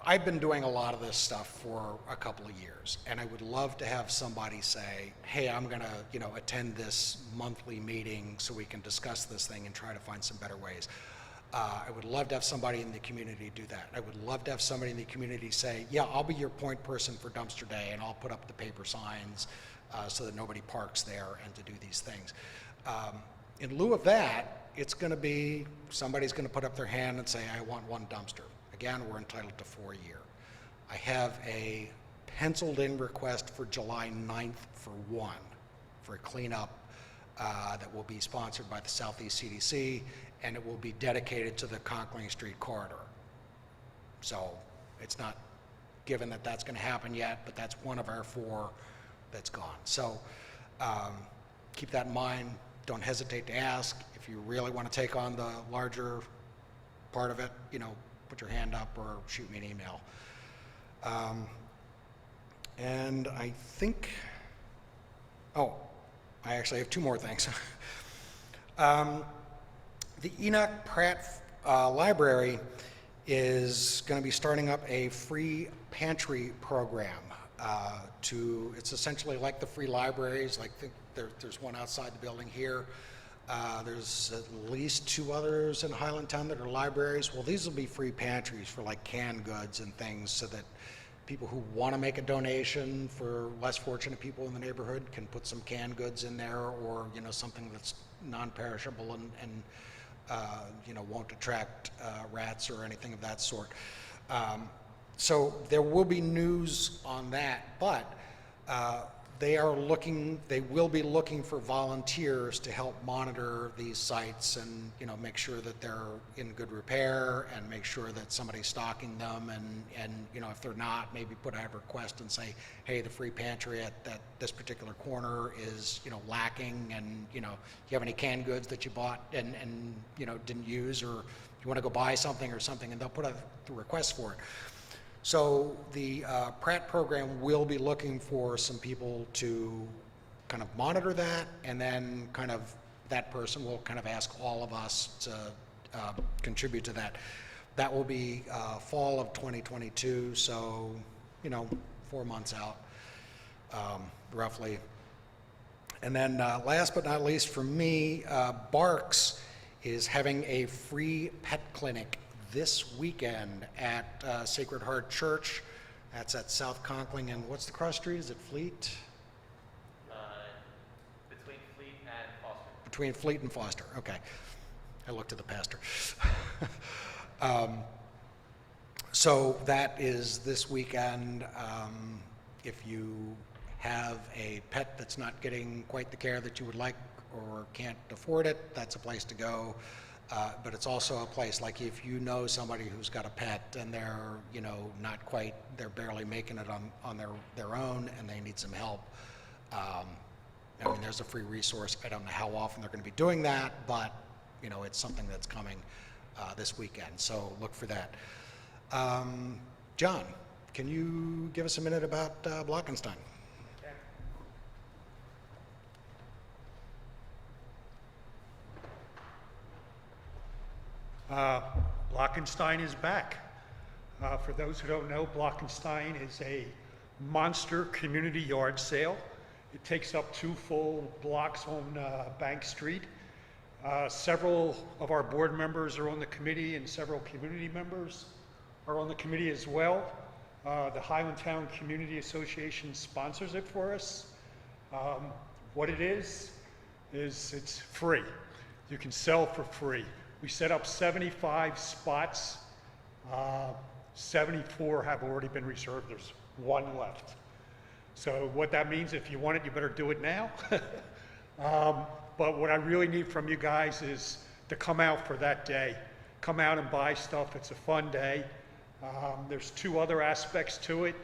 I've been doing a lot of this stuff for a couple of years, and I would love to have somebody say, hey, I'm going to, attend this monthly meeting so we can discuss this thing and try to find some better ways. I would love to have somebody in the community do that. I would love to have somebody in the community say, yeah, I'll be your point person for dumpster day, and I'll put up the paper signs so that nobody parks there, and to do these things. In lieu of that, it's going to be somebody's going to put up their hand and say, I want one dumpster. Again, we're entitled to 4 a year. I have a penciled-in request for July 9th for a cleanup that will be sponsored by the Southeast CDC, and it will be dedicated to the Conkling Street corridor. So it's not given that that's going to happen yet, but that's one of our 4 that's gone. So keep that in mind. Don't hesitate to ask. If you really want to take on the larger part of it, put your hand up or shoot me an email. And I think, I actually have 2 more things. The Enoch Pratt Library is going to be starting up a free pantry program. It's essentially like the free libraries, like there's one outside the building here. There's at least 2 others in Highlandtown that are libraries. Well, these will be free pantries for like canned goods and things, so that people who want to make a donation for less fortunate people in the neighborhood can put some canned goods in there, or something that's non-perishable and won't attract rats or anything of that sort. So there will be news on that, but they will be looking for volunteers to help monitor these sites and, you know, make sure that they're in good repair and make sure that somebody's stocking them and, you know, if they're not, maybe put out a request and say, hey, the free pantry at this particular corner is, you know, lacking and, you know, you have any canned goods that you bought and, you know, didn't use, or you want to go buy something or something, and they'll put out the request for it. So the Pratt program will be looking for some people to kind of monitor that, and then kind of that person will kind of ask all of us to contribute to that. That will be fall of 2022, so, you know, 4 months out, roughly. And then last but not least for me, Barks is having a free pet clinic this weekend at Sacred Heart Church. That's at South Conkling, and what's the cross street? Is it Fleet? Between Fleet and Foster. Between Fleet and Foster, okay. I looked at the pastor. So that is this weekend. If you have a pet that's not getting quite the care that you would like or can't afford it, that's a place to go. But it's also a place, like if you know somebody who's got a pet and they're, you know, not quite, they're barely making it on their own and they need some help. I mean, there's a free resource. I don't know how often they're going to be doing that, but, you know, it's something that's coming this weekend. So look for that. John, can you give us a minute about Blockenstein? Blockenstein is back. For those who don't know, Blockenstein is a monster community yard sale. It takes up 2 full blocks on Bank Street. Several of our board members are on the committee and several community members are on the committee as well. The Highlandtown Community Association sponsors it for us. What it is it's free. You can sell for free. We set up 75 spots. 74 have already been reserved. There's 1 left. So what that means, if you want it, you better do it now. But what I really need from you guys is to come out for that day. Come out and buy stuff. It's a fun day. There's 2 other aspects to it.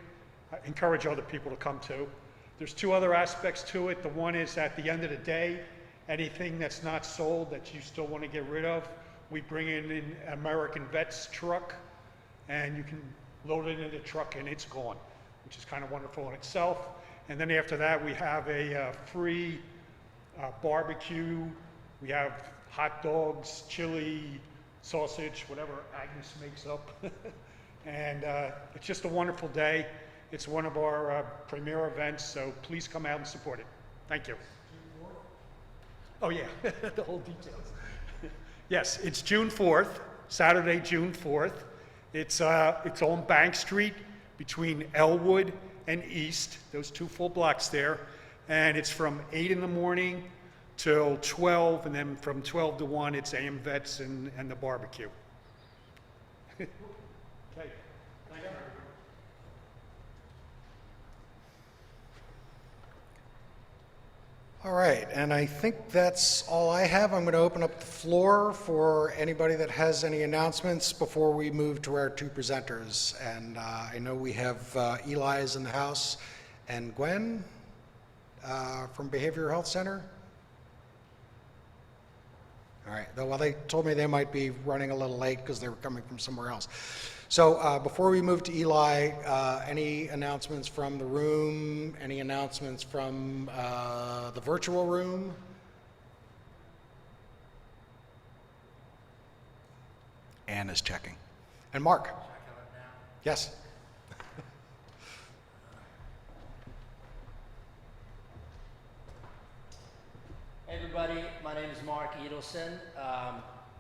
I encourage other people to come too. There's 2 other aspects to it. The one is at the end of the day, anything that's not sold that you still want to get rid of, we bring in an American Vets truck, and you can load it in the truck and it's gone, which is kind of wonderful in itself. And then after that, we have a free barbecue. We have hot dogs, chili, sausage, whatever Agnes makes up. And it's just a wonderful day. It's one of our premier events, so please come out and support it. Thank you. Oh yeah, the whole details. Yes, it's June 4th, Saturday, June 4th. It's on Bank Street between Elwood and East, those 2 full blocks there. And it's from 8 in the morning till 12, and then from 12 to 1, it's AM Vets and the barbecue. Okay. Thank you. All right, and I think that's all I have. I'm going to open up the floor for anybody that has any announcements before we move to our 2 presenters. And I know we have Eli's in the house and Gwen from Behavioral Health Center. All right, well, they told me they might be running a little late because they were coming from somewhere else. So before we move to Eli, any announcements from the room? Any announcements from the virtual room? Ann is checking. And Mark? Yes. Hey everybody, my name is Mark Edelson.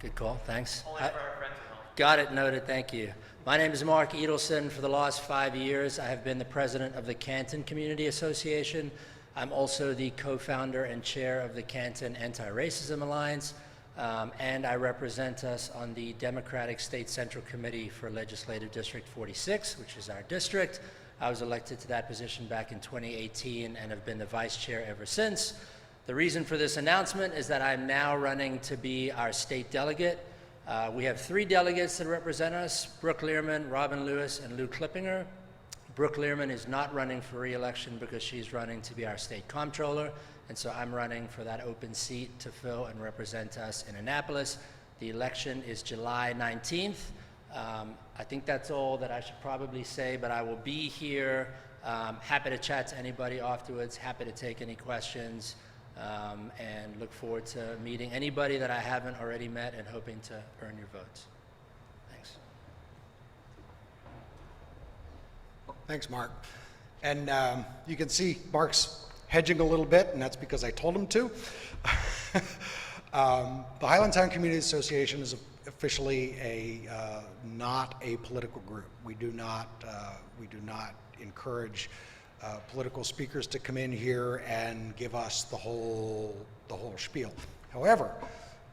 Good call, thanks. Only for our friends at home. Got it, noted, thank you. My name is Mark Edelson. For the last 5 years, I have been the president of the Canton Community Association. I'm also the co-founder and chair of the Canton Anti-Racism Alliance, and I represent us on the Democratic State Central Committee for Legislative District 46, which is our district. I was elected to that position back in 2018 and have been the vice chair ever since. The reason for this announcement is that I'm now running to be our state delegate. We have 3 delegates that represent us: Brooke Learman, Robin Lewis, and Lou Klippinger. Brooke Learman is not running for re-election because she's running to be our state comptroller, and so I'm running for that open seat to fill and represent us in Annapolis. The election is July 19th. I think that's all that I should probably say, but I will be here, happy to chat to anybody afterwards, happy to take any questions, and look forward to meeting anybody that I haven't already met and hoping to earn your votes. Thanks. Thanks, Mark. And you can see Mark's hedging a little bit, and that's because I told him to. The Highlandtown Community Association is officially not a political group. We do not encourage political speakers to come in here and give us the whole spiel. However,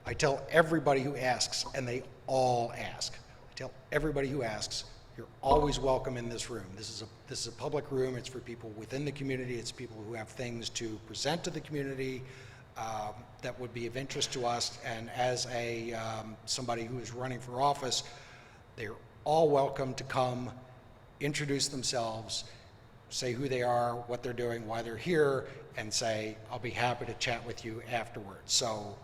I tell everybody who asks, and they all ask. I tell everybody who asks, you're always welcome in this room. This is a public room. It's for people within the community. It's people who have things to present to the community that would be of interest to us. And as somebody who is running for office, they're all welcome to come, introduce themselves, say who they are, what they're doing, why they're here, and say, I'll be happy to chat with you afterwards. So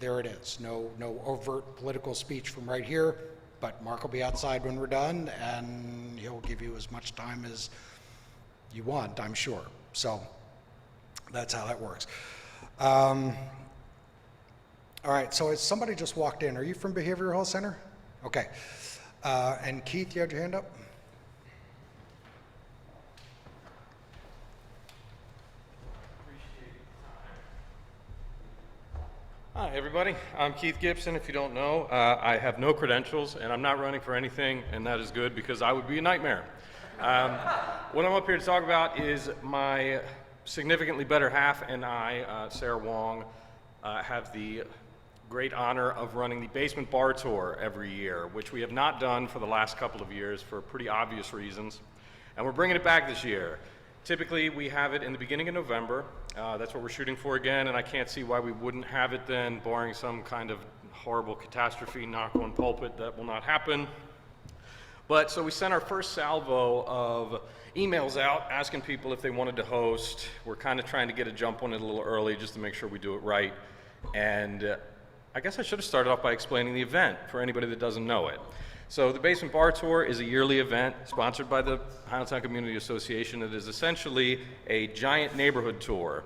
there it is. No overt political speech from right here, but Mark will be outside when we're done, and he'll give you as much time as you want, I'm sure. So that's how that works. All right, so somebody just walked in. Are you from Behavioral Health Center? Okay. And Keith, you had your hand up? Hi, everybody. I'm Keith Gibson. If you don't know, I have no credentials, and I'm not running for anything, and that is good because I would be a nightmare. What I'm up here to talk about is my significantly better half and I, Sarah Wong, have the great honor of running the Basement Bar Tour every year, which we have not done for the last couple of years for pretty obvious reasons, and we're bringing it back this year. Typically, we have it in the beginning of November. That's what we're shooting for again, and I can't see why we wouldn't have it then, barring some kind of horrible catastrophe, knock on pulpit, that will not happen. But so we sent our first salvo of emails out asking people if they wanted to host. We're kind of trying to get a jump on it a little early just to make sure we do it right. And I guess I should have started off by explaining the event for anybody that doesn't know it. So the Basement Bar Tour is a yearly event sponsored by the Highlandtown Community Association. It is essentially a giant neighborhood tour.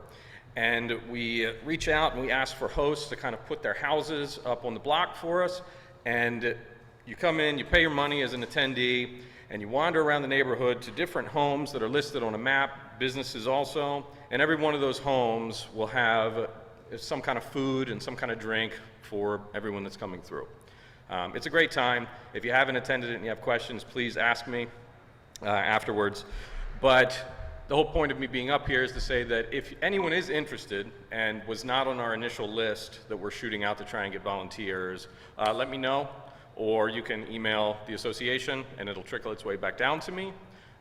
And we reach out and we ask for hosts to kind of put their houses up on the block for us. And you come in, you pay your money as an attendee, and you wander around the neighborhood to different homes that are listed on a map, businesses also. And every one of those homes will have some kind of food and some kind of drink for everyone that's coming through. It's a great time. If you haven't attended it and you have questions, please ask me afterwards. But the whole point of me being up here is to say that if anyone is interested and was not on our initial list that we're shooting out to try and get volunteers, let me know, or you can email the association and it'll trickle its way back down to me.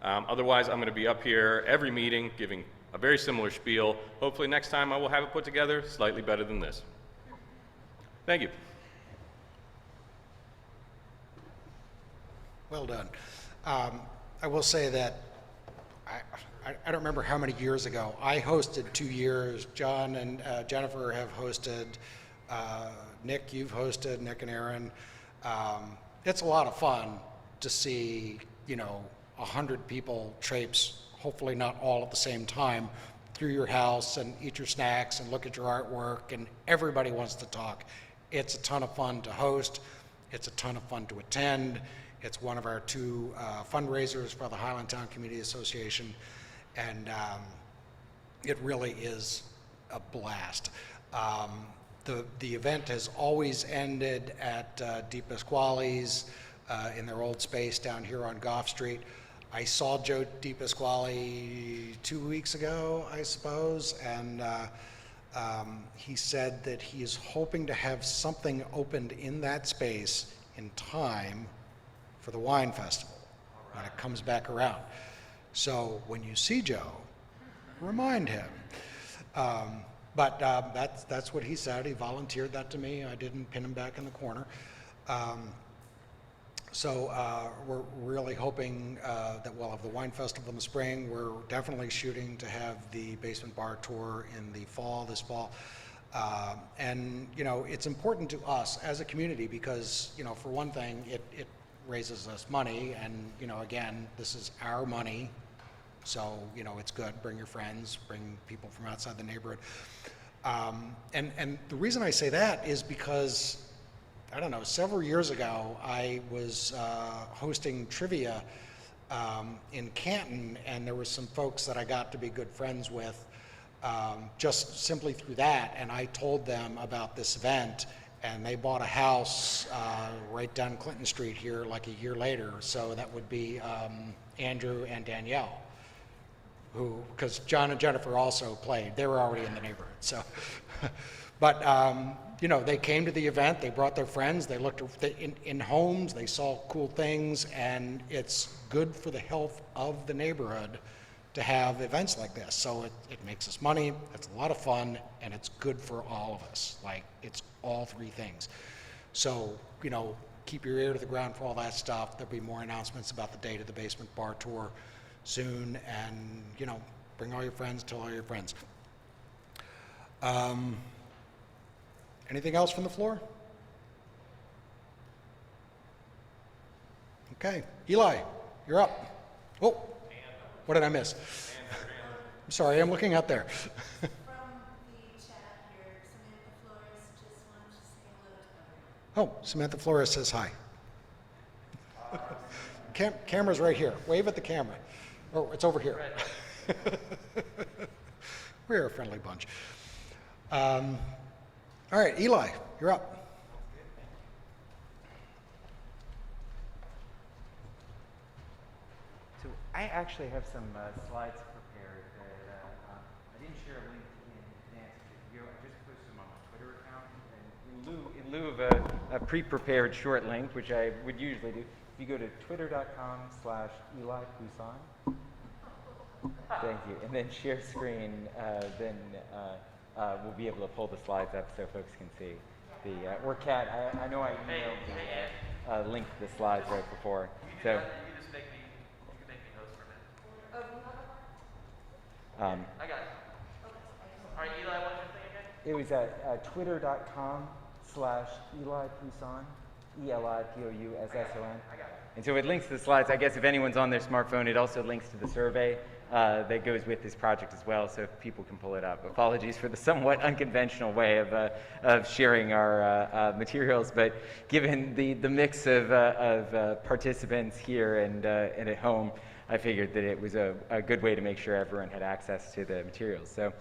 Otherwise, I'm going to be up here every meeting giving a very similar spiel. Hopefully next time I will have it put together slightly better than this. Thank you. Well done. I will say that I don't remember how many years ago. I hosted 2 years. John and Jennifer have hosted. Nick, you've hosted, Nick and Aaron. It's a lot of fun to see, 100 people traipse, hopefully not all at the same time, through your house and eat your snacks and look at your artwork, and everybody wants to talk. It's a ton of fun to host. It's a ton of fun to attend. It's one of our 2 fundraisers for the Highlandtown Community Association, and it really is a blast. The event has always ended at Di Pasquale's in their old space down here on Gough Street. I saw Joe Di Pasquale 2 weeks ago, I suppose, and he said that he is hoping to have something opened in that space in time for the wine festival when it comes back around. So when you see Joe, remind him. That's what he said. He volunteered that to me. I didn't pin him back in the corner. We're really hoping that we'll have the wine festival in the spring. We're definitely shooting to have the basement bar tour in the fall, this fall. And it's important to us as a community because, for one thing, it raises us money, and again, this is our money, so it's good. Bring your friends, bring people from outside the neighborhood. And the reason I say that is because, I don't know, several years ago I was hosting trivia in Canton, and there were some folks that I got to be good friends with just simply through that, and I told them about this event, and they bought a house right down Clinton Street here like a year later. So that would be Andrew and Danielle, who, because John and Jennifer also played, they were already in the neighborhood. So, but they came to the event, they brought their friends, they looked in homes, they saw cool things, and it's good for the health of the neighborhood to have events like this. So it makes us money, it's a lot of fun, and it's good for all of us. Like, it's all three things. So, keep your ear to the ground for all that stuff. There'll be more announcements about the date of the basement bar tour soon, and bring all your friends, tell all your friends. Anything else from the floor? Okay, Eli, you're up. Oh, what did I miss? I'm sorry, I'm looking out there. From the chat here, Samantha Flores just wanted to say hello to everyone. Oh, Samantha Flores says hi. Camera's right here. Wave at the camera. Oh, it's over here. We're a friendly bunch. All right, Eli, you're up. So I actually have some slides prepared that I didn't share a link in advance of the video. I just posted them on my Twitter account. And in lieu of a pre-prepared short link, which I would usually do, if you go to twitter.com/Eli Poussin, thank you, and then share screen, then we'll be able to pull the slides up so folks can see the, or Kat, I know I emailed the link to the slides right before. So. You can just make me, you can make me host for a minute. I got it. All right, Eli, what's your thing again? It was at twitter.com/Eli Poussin, ELIPOUSSON. I got it. And so it links to the slides. I guess if anyone's on their smartphone, it also links to the survey that goes with this project as well, so people can pull it up. Apologies for the somewhat unconventional way of sharing our materials, but given the mix of participants here and at home, I figured that it was a good way to make sure everyone had access to the materials. So,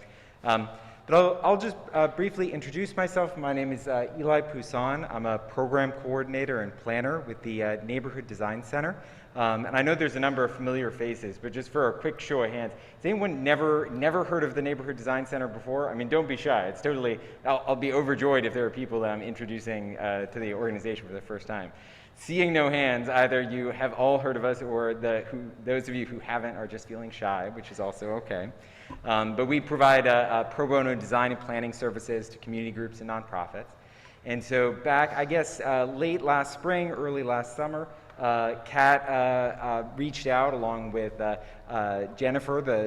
but I'll just briefly introduce myself. My name is Eli Poussin. I'm a program coordinator and planner with the Neighborhood Design Center. And I know there's a number of familiar faces, but just for a quick show of hands, has anyone never heard of the Neighborhood Design Center before? I mean, don't be shy. It's totally, I'll be overjoyed if there are people that I'm introducing to the organization for the first time. Seeing no hands, either you have all heard of us or those of you who haven't are just feeling shy, which is also okay. But we provide pro bono design and planning services to community groups and nonprofits. And so back, I guess, late last spring, early last summer, Kat reached out along with Jennifer, the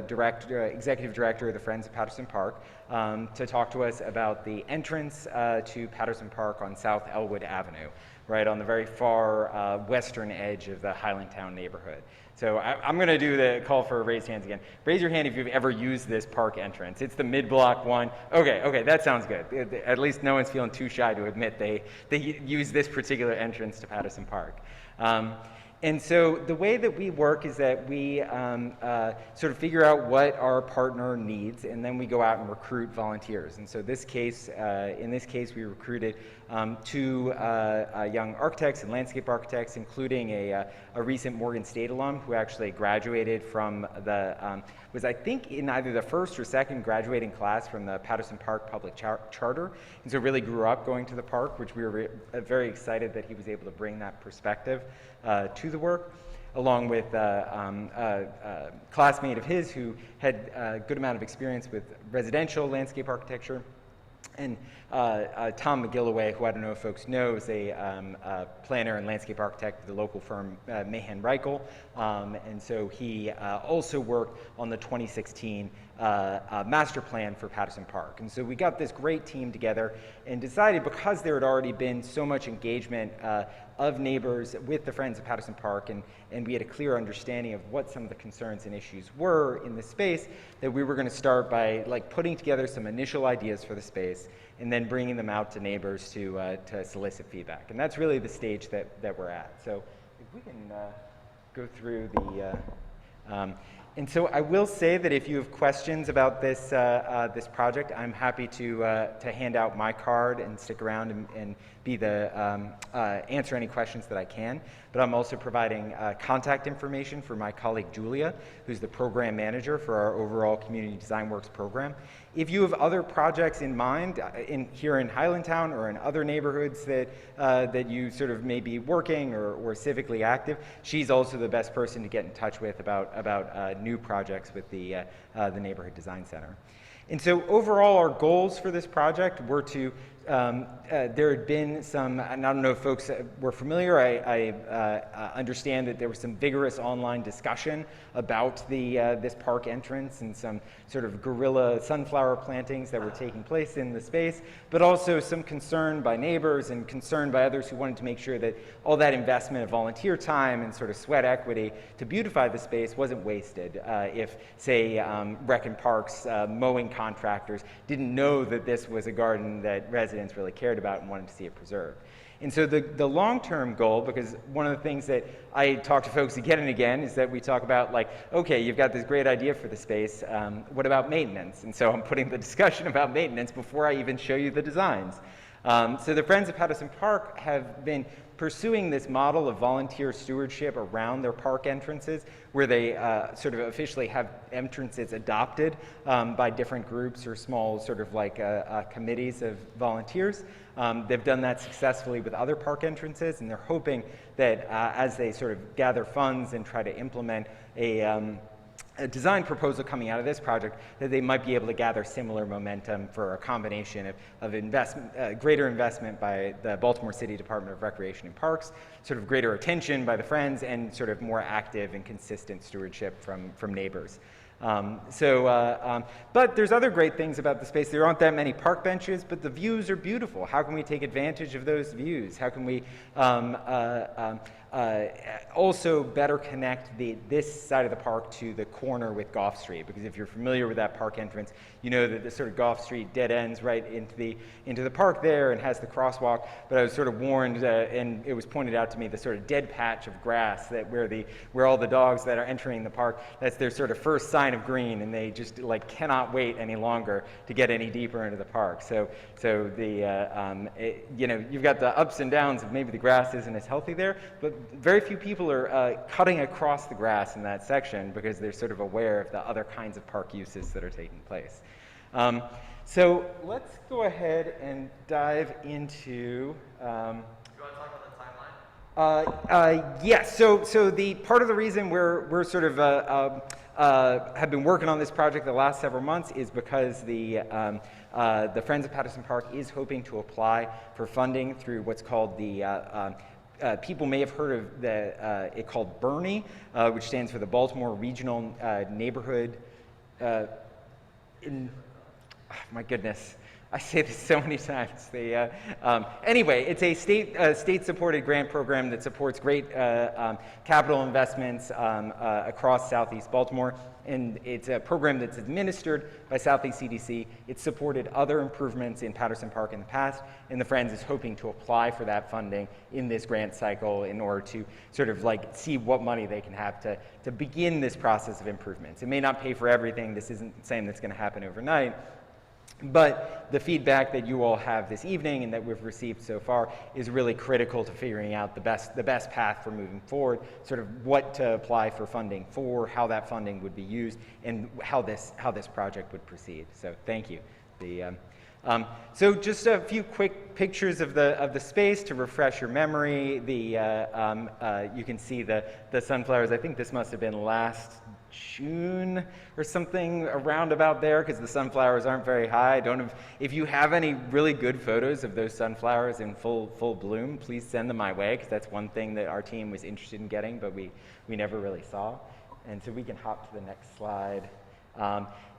executive director of the Friends of Patterson Park, to talk to us about the entrance to Patterson Park on South Elwood Avenue, right on the very far western edge of the Highlandtown neighborhood. So I'm going to do the call for raised hands again. Raise your hand if you've ever used this park entrance. It's the mid-block one. Okay, that sounds good. At least no one's feeling too shy to admit they use this particular entrance to Patterson Park. And so the way that we work is that we sort of figure out what our partner needs, and then we go out and recruit volunteers. And so in this case, we recruited two young architects and landscape architects, including a recent Morgan State alum who actually graduated from was I think in either the first or second graduating class from the Patterson Park Public Charter, and so really grew up going to the park, which we were very excited that he was able to bring that perspective to the work. along with a classmate of his who had a good amount of experience with residential landscape architecture. And Tom McGilloway, who I don't know if folks know, is a planner and landscape architect at the local firm Mahan Reichel. And so he also worked on the 2016 master plan for Patterson Park. And so we got this great team together and decided, because there had already been so much engagement of neighbors with the Friends of Patterson Park, and we had a clear understanding of what some of the concerns and issues were in the space, that we were going to start by putting together some initial ideas for the space and then bringing them out to neighbors to solicit feedback. And that's really the stage that we're at. So if we can go through the... and so I will say that if you have questions about this this project, I'm happy to hand out my card and stick around and be the answer any questions that I can. But I'm also providing contact information for my colleague Julia, who's the program manager for our overall Community Design Works program. If you have other projects in mind here in Highlandtown or in other neighborhoods that you sort of may be working or civically active, she's also the best person to get in touch with about new projects with the Neighborhood Design Center. And so overall, our goals for this project were to, there had been some, and I don't know if folks were familiar, I understand that there was some vigorous online discussion about this park entrance and some sort of guerrilla sunflower plantings that were taking place in the space, but also some concern by neighbors and concern by others who wanted to make sure that all that investment of volunteer time and sort of sweat equity to beautify the space wasn't wasted if, say, Rec and Parks mowing contractors didn't know that this was a garden that residents really cared about and wanted to see it preserved. And so the long-term goal, because one of the things that I talk to folks again and again is that we talk about okay, you've got this great idea for the space, what about maintenance? And so I'm putting the discussion about maintenance before I even show you the designs. So the Friends of Patterson Park have been pursuing this model of volunteer stewardship around their park entrances, where they sort of officially have entrances adopted by different groups or small sort of committees of volunteers. They've done that successfully with other park entrances, and they're hoping that as they sort of gather funds and try to implement a design proposal coming out of this project, that they might be able to gather similar momentum for a combination of investment, greater investment by the Baltimore City Department of Recreation and Parks, sort of greater attention by the Friends, and sort of more active and consistent stewardship from neighbors. But there's other great things about the space. There aren't that many park benches, but the views are beautiful. How can we take advantage of those views? How can we also better connect this side of the park to the corner with Gough Street? Because if you're familiar with that park entrance, you know that the sort of Gough Street dead ends right into the park there and has the crosswalk. But I was sort of warned, and it was pointed out to me, the sort of dead patch of grass that where all the dogs that are entering the park, that's their sort of first sign of green, and they just cannot wait any longer to get any deeper into the park. So you've got the ups and downs of maybe the grass isn't as healthy there, but very few people are cutting across the grass in that section because they're sort of aware of the other kinds of park uses that are taking place. So let's go ahead and dive into. You want to talk about the timeline? Yes. So the part of the reason we're sort of have been working on this project the last several months is because the Friends of Patterson Park is hoping to apply for funding through what's called the people may have heard of it called BRNI, which stands for the Baltimore Regional Neighborhood. My goodness, I say this so many times. Anyway, it's a state-supported grant program that supports great capital investments across Southeast Baltimore, and it's a program that's administered by Southeast CDC. It's supported other improvements in Patterson Park in the past, and the Friends is hoping to apply for that funding in this grant cycle in order to sort of see what money they can have to begin this process of improvements. It may not pay for everything. This isn't saying that's going to happen overnight. But the feedback that you all have this evening and that we've received so far is really critical to figuring out the best path for moving forward, sort of what to apply for funding for, how that funding would be used, and how this project would proceed. So thank you. So just a few quick pictures of the space to refresh your memory. You can see the sunflowers. I think this must have been last June or something around about there, because the sunflowers aren't very high. I don't know if you have any really good photos of those sunflowers in full bloom, please send them my way, because that's one thing that our team was interested in getting, but we never really saw. And so we can hop to the next slide.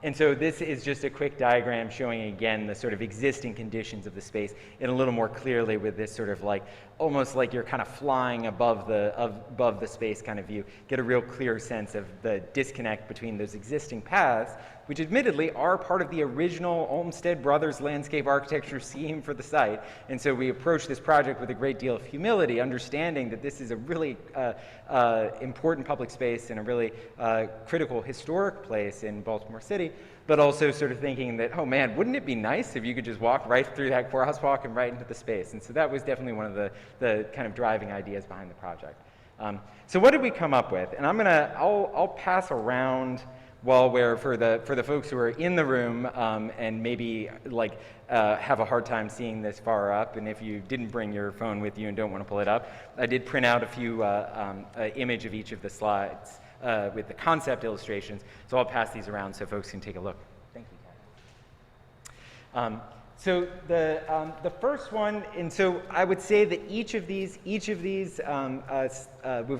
And so this is just a quick diagram showing again the sort of existing conditions of the space in a little more clearly with this sort of like, almost like you're kind of flying above the space kind of view. Get a real clear sense of the disconnect between those existing paths, which admittedly are part of the original Olmsted Brothers landscape architecture scheme for the site. And so we approach this project with a great deal of humility, understanding that this is a really important public space and a really critical historic place in Baltimore City, but also sort of thinking that, oh man, wouldn't it be nice if you could just walk right through that crosswalk and right into the space? And so that was definitely one of the kind of driving ideas behind the project. So what did we come up with? And I'll pass around while for the folks who are in the room and maybe like have a hard time seeing this far up, and if you didn't bring your phone with you and don't want to pull it up, I did print out a few image of each of the slides with the concept illustrations, so I'll pass these around so folks can take a look. Thank you, Kat. So the first one, and so I would say that each of these, we've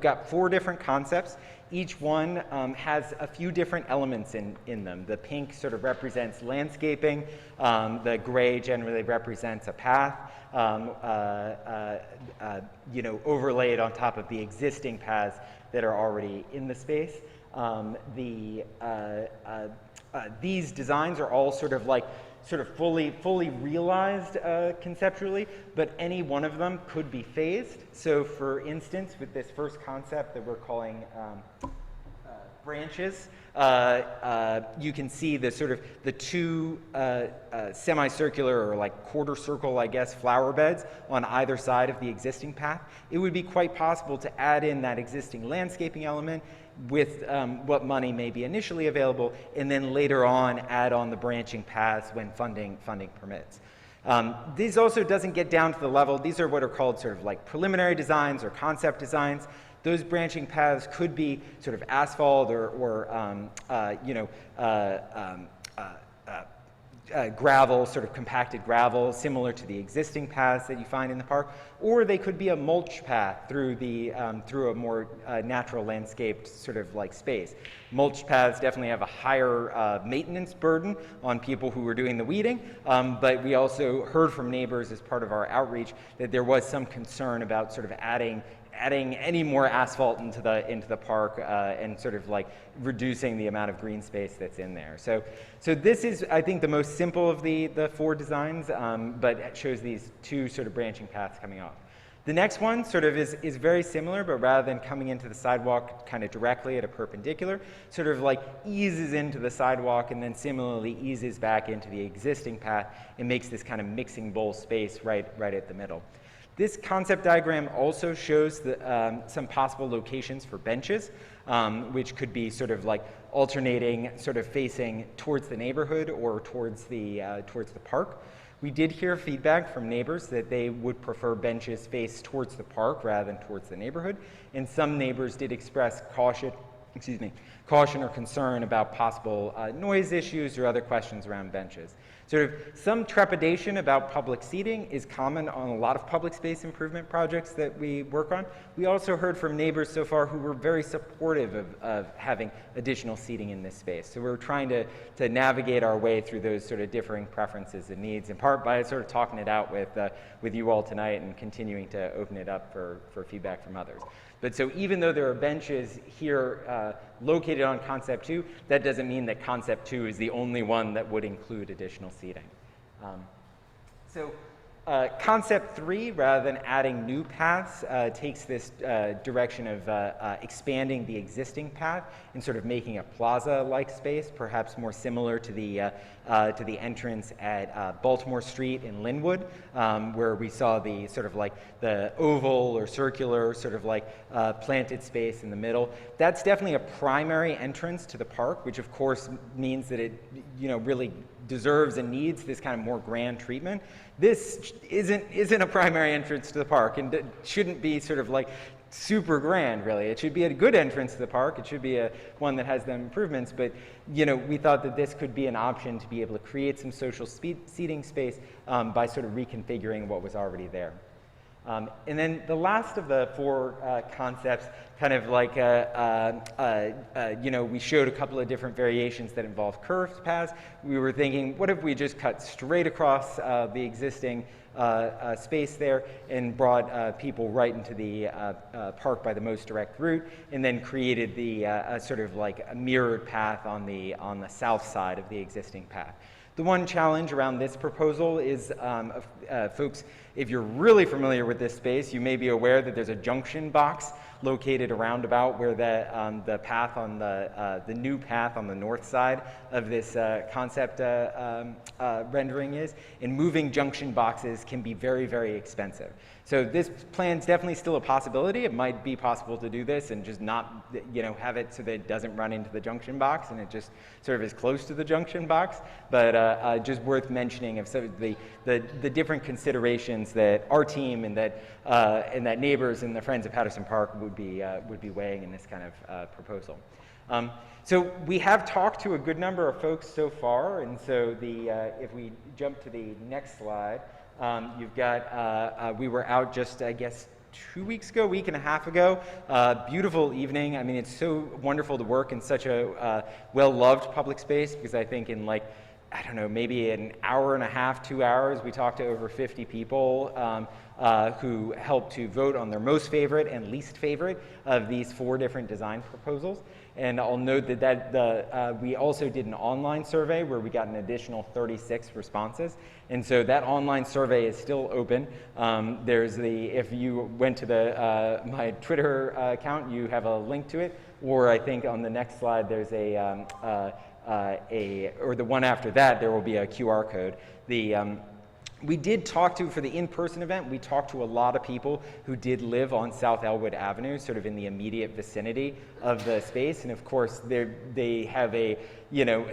got 4 different concepts. Each one has a few different elements in them. The pink sort of represents landscaping. The gray generally represents a path, overlaid on top of the existing paths that are already in the space. These designs are all sort of fully realized conceptually, but any one of them could be phased. So for instance, with this first concept that we're calling branches, you can see the 2 semicircular or like quarter circle, I guess, flower beds on either side of the existing path. It would be quite possible to add in that existing landscaping element with what money may be initially available, and then later on add on the branching paths when funding permits. This also doesn't get down to the level, these are what are called sort of like preliminary designs or concept designs. Those branching paths could be sort of asphalt or gravel, sort of compacted gravel, similar to the existing paths that you find in the park, or they could be a mulch path through a more natural landscaped sort of like space. Mulch paths definitely have a higher maintenance burden on people who are doing the weeding, but we also heard from neighbors as part of our outreach that there was some concern about sort of adding any more asphalt into the park and sort of like reducing the amount of green space that's in there. So this is, I think, the most simple of the 4 designs, but it shows these 2 sort of branching paths coming off. The next one sort of is very similar, but rather than coming into the sidewalk kind of directly at a perpendicular, sort of like eases into the sidewalk and then similarly eases back into the existing path and makes this kind of mixing bowl space right at the middle. This concept diagram also shows some possible locations for benches, which could be sort of like alternating, sort of facing towards the neighborhood or towards the park. We did hear feedback from neighbors that they would prefer benches faced towards the park rather than towards the neighborhood, and some neighbors did express caution or concern about possible noise issues or other questions around benches. Sort of some trepidation about public seating is common on a lot of public space improvement projects that we work on. We also heard from neighbors so far who were very supportive of having additional seating in this space. So we're trying to navigate our way through those sort of differing preferences and needs, in part by sort of talking it out with you all tonight and continuing to open it up for feedback from others. But so even though there are benches here located on Concept 2, that doesn't mean that Concept 2 is the only one that would include additional seating. So Concept 3, rather than adding new paths, takes this direction of expanding the existing path and sort of making a plaza-like space, perhaps more similar to the entrance at Baltimore Street in Linwood, where we saw the sort of like the oval or circular sort of like planted space in the middle. That's definitely a primary entrance to the park, which of course means that it, really deserves and needs this kind of more grand treatment. This isn't a primary entrance to the park, and it shouldn't be sort of like super grand, really. It should be a good entrance to the park. It should be one that has the improvements, but we thought that this could be an option to be able to create some social seating space by sort of reconfiguring what was already there. And then the last of the 4 concepts, kind of like, we showed a couple of different variations that involve curved paths. We were thinking, what if we just cut straight across the existing space there and brought people right into the park by the most direct route, and then created the sort of like a mirrored path on the south side of the existing path. The one challenge around this proposal is, folks, if you're really familiar with this space, you may be aware that there's a junction box located around about where the path on the new path on the north side of this concept rendering is, and moving junction boxes can be very, very expensive. So this plan's definitely still a possibility. It might be possible to do this and just not, have it so that it doesn't run into the junction box and it just sort of is close to the junction box. But just worth mentioning of some of the different considerations that our team and that neighbors and the Friends of Patterson Park would be weighing in this kind of proposal. So we have talked to a good number of folks so far, and so if we jump to the next slide. You've got, we were out just, I guess, 2 weeks ago, week and a half ago. Beautiful evening. I mean, it's so wonderful to work in such a well-loved public space, because I think in maybe an hour and a half, 2 hours, we talked to over 50 people who helped to vote on their most favorite and least favorite of these 4 different design proposals. And I'll note that we also did an online survey where we got an additional 36 responses. And so that online survey is still open. If you went to my Twitter account, you have a link to it. Or I think on the next slide, there's or the one after that, there will be a QR code. We did talk to, for the in-person event, we talked to a lot of people who did live on South Elwood Avenue, sort of in the immediate vicinity of the space. And of course, they have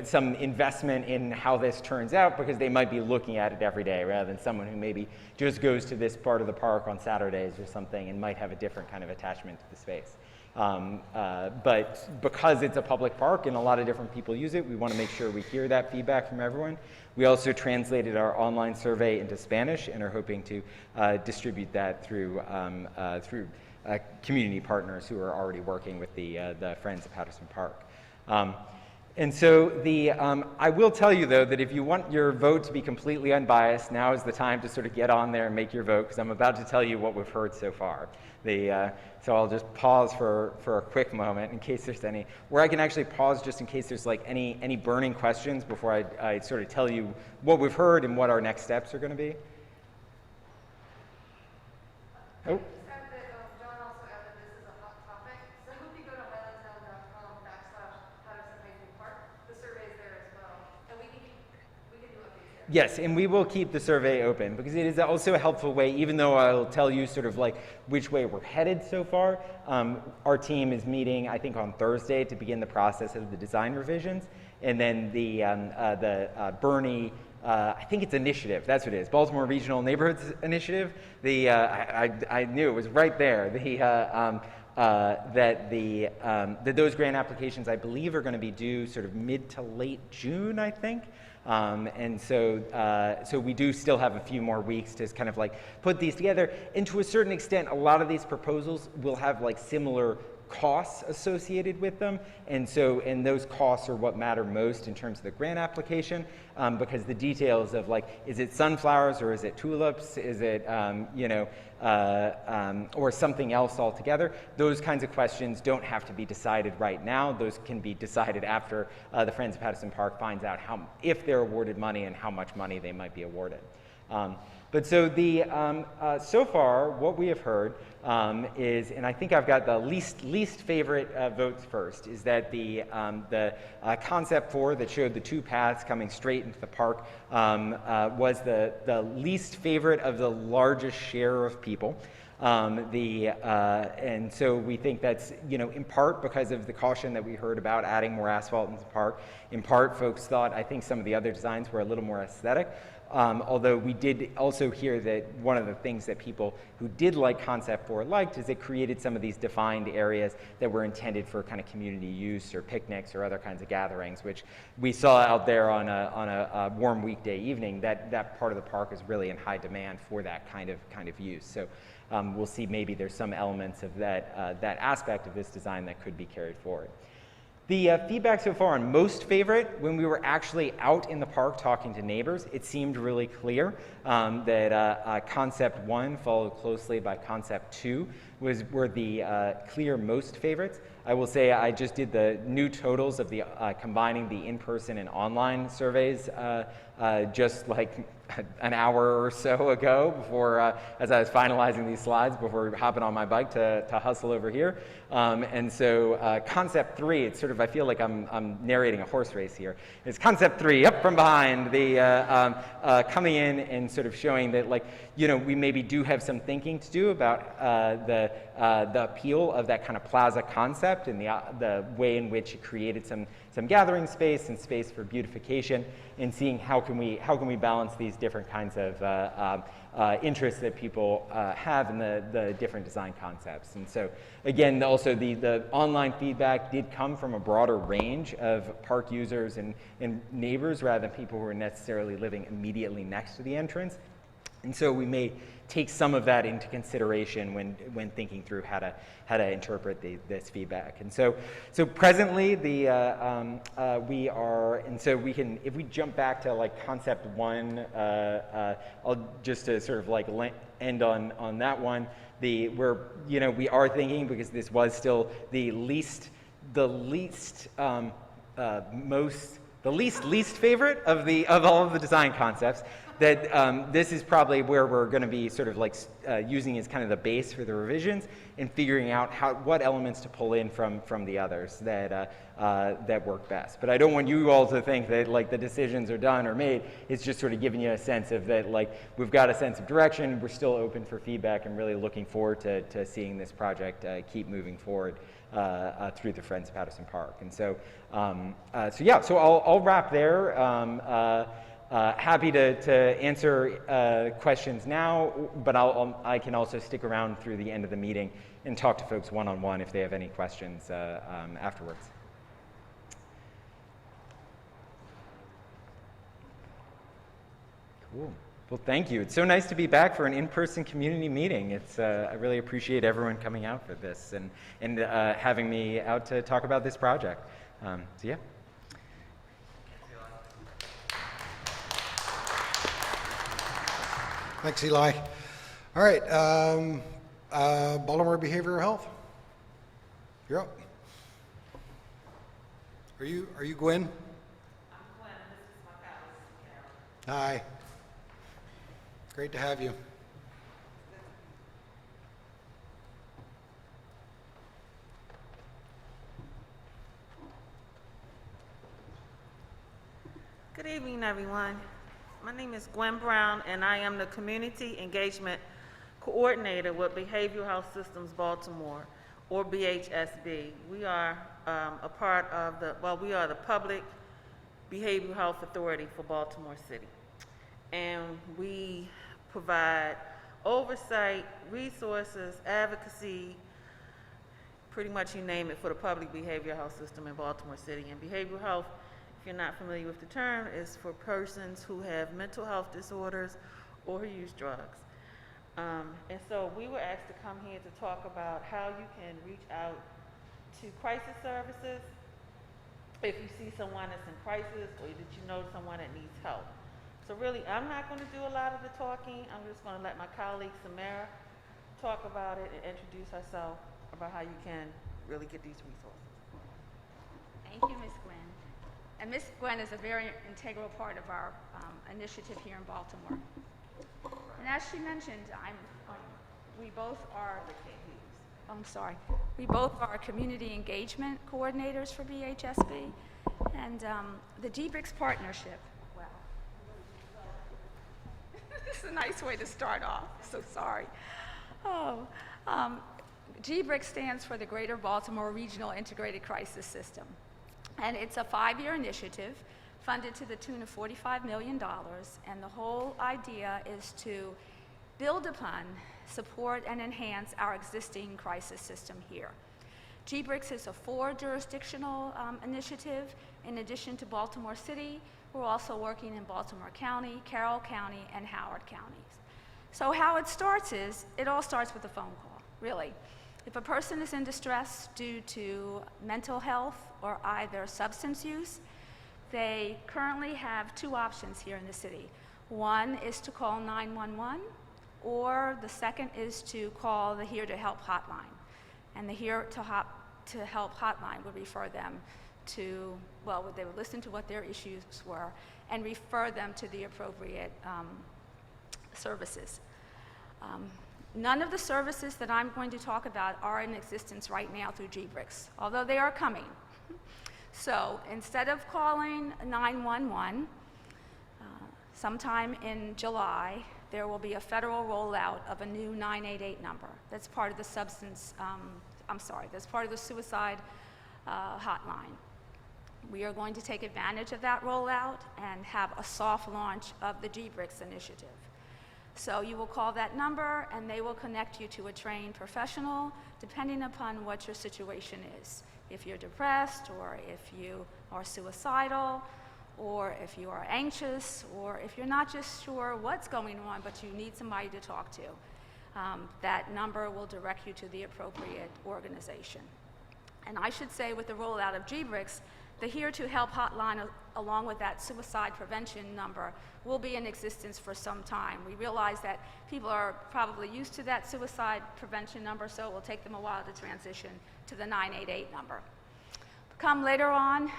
some investment in how this turns out, because they might be looking at it every day rather than someone who maybe just goes to this part of the park on Saturdays or something and might have a different kind of attachment to the space. But because it's a public park and a lot of different people use it, we want to make sure we hear that feedback from everyone. We also translated our online survey into Spanish and are hoping to distribute that through community partners who are already working with the Friends of Patterson Park. And so I will tell you, though, that if you want your vote to be completely unbiased, now is the time to sort of get on there and make your vote, because I'm about to tell you what we've heard so far. So I'll just pause for a quick moment in case there's any, or I can actually pause just in case there's like any burning questions before I sort of tell you what we've heard and what our next steps are going to be. Oh. John also added this is a hot topic. So if you go to highlandtown.com/Patterson-Park, the survey is there as well. And we can do updates there. Yes, and we will keep the survey open, because it is also a helpful way, even though I'll tell you sort of like which way we're headed so far. Our team is meeting, I think, on Thursday to begin the process of the design revisions. And then the Bernie, I think it's initiative, that's what it is, Baltimore Regional Neighborhoods Initiative. I knew it was right there. That those grant applications, I believe, are going to be due sort of mid to late June, I think. And so we do still have a few more weeks to kind of like put these together. And to a certain extent, a lot of these proposals will have like similar costs associated with them, and those costs are what matter most in terms of the grant application, because the details of like, is it sunflowers or is it tulips, is it or something else altogether, those kinds of questions don't have to be decided right now. Those can be decided after the Friends of Patterson Park finds out if they're awarded money and how much money they might be awarded. But so the so far, what we have heard is, and I think I've got the least favorite votes first, is that the concept 4 that showed the 2 paths coming straight into the park was the least favorite of the largest share of people. And so we think that's, in part because of the caution that we heard about adding more asphalt into the park. In part, folks thought, I think some of the other designs were a little more aesthetic. Although we did also hear that one of the things that people who did like Concept 4 liked is it created some of these defined areas that were intended for kind of community use or picnics or other kinds of gatherings, which we saw out there on a warm weekday evening. That part of the park is really in high demand for that kind of use. So we'll see maybe there's some elements of that aspect of this design that could be carried forward. The feedback so far on most favorite, when we were actually out in the park talking to neighbors, it seemed really clear that Concept 1 followed closely by Concept 2 were the clear most favorites. I will say I just did the new totals of the combining the in-person and online surveys just like an hour or so ago before, as I was finalizing these slides before hopping on my bike to hustle over here. And so Concept 3, it's sort of, I feel like I'm narrating a horse race here. It's Concept 3, up from behind, coming in and sort of showing that, like, we maybe do have some thinking to do about the appeal of that kind of plaza concept and the way in which it created some gathering space and space for beautification, and seeing how can we balance these different kinds of interests that people have in the different design concepts. And so again, also the online feedback did come from a broader range of park users and neighbors rather than people who are necessarily living immediately next to the entrance. And so we may take some of that into consideration when thinking through how to interpret this feedback. And so presently we are, and so we can, if we jump back to like Concept 1, I'll just to sort of like end on that one. We are thinking, because this was still the least favorite of all of the design concepts, that this is probably where we're going to be sort of like using as kind of the base for the revisions and figuring out what elements to pull in from the others that work best. But I don't want you all to think that like the decisions are done or made. It's just sort of giving you a sense of that, like, we've got a sense of direction. We're still open for feedback and really looking forward to seeing this project keep moving forward through the Friends of Patterson Park. And so so I'll wrap there. Happy to answer questions now, but I can also stick around through the end of the meeting and talk to folks one-on-one if they have any questions afterwards. Cool. Well, thank you. It's so nice to be back for an in-person community meeting. I really appreciate everyone coming out for this and having me out to talk about this project. So yeah. Thanks, Eli. All right, Baltimore Behavioral Health. You're up. Are you Gwen? I'm Gwen, this is my pal, Carol. Hi. Great to have you. Good evening, everyone. My name is Gwen Brown, and I am the Community Engagement Coordinator with Behavioral Health Systems Baltimore, or BHSB. We are a part of we are the Public Behavioral Health Authority for Baltimore City. And we provide oversight, resources, advocacy, pretty much you name it, for the public behavioral health system in Baltimore City. And behavioral health, if you're not familiar with the term, is for persons who have mental health disorders or who use drugs. And so we were asked to come here to talk about how you can reach out to crisis services if you see someone that's in crisis or that you know someone that needs help. So really, I'm not going to do a lot of the talking. I'm just going to let my colleague Samara talk about it and introduce herself about how you can really get these resources. Thank you, Ms. Gwen. And Ms. Gwen is a very integral part of our initiative here in Baltimore. And as she mentioned, we both are, I'm sorry, we both are community engagement coordinators for BHSB. And the GBRICS partnership, well, this is a nice way to start off, so sorry. Oh, GBRICS stands for the Greater Baltimore Regional Integrated Crisis System. And it's a 5-year initiative funded to the tune of $45 million. And the whole idea is to build upon, support, and enhance our existing crisis system here. GBRICS is a 4-jurisdictional initiative. In addition to Baltimore City, we're also working in Baltimore County, Carroll County, and Howard counties. So how it starts is, it all starts with a phone call, really. If a person is in distress due to mental health or either substance use, they currently have 2 options here in the city. One is to call 911, or the second is to call the Here to Help hotline. And the Here to Help hotline would refer them to, well, they would listen to what their issues were and refer them to the appropriate services. None of the services that I'm going to talk about are in existence right now through GBRICS, although they are coming. So instead of calling 911, sometime in July, there will be a federal rollout of a new 988 number. That's part of the that's part of the suicide hotline. We are going to take advantage of that rollout and have a soft launch of the GBRICS initiative. So you will call that number and they will connect you to a trained professional depending upon what your situation is. If you're depressed, or if you are suicidal, or if you are anxious, or if you're not just sure what's going on but you need somebody to talk to, that number will direct you to the appropriate organization. And I should say, with the rollout of GBRICS, the Here to Help hotline, along with that suicide prevention number, will be in existence for some time. We realize that people are probably used to that suicide prevention number, so it will take them a while to transition to the 988 number. Come later on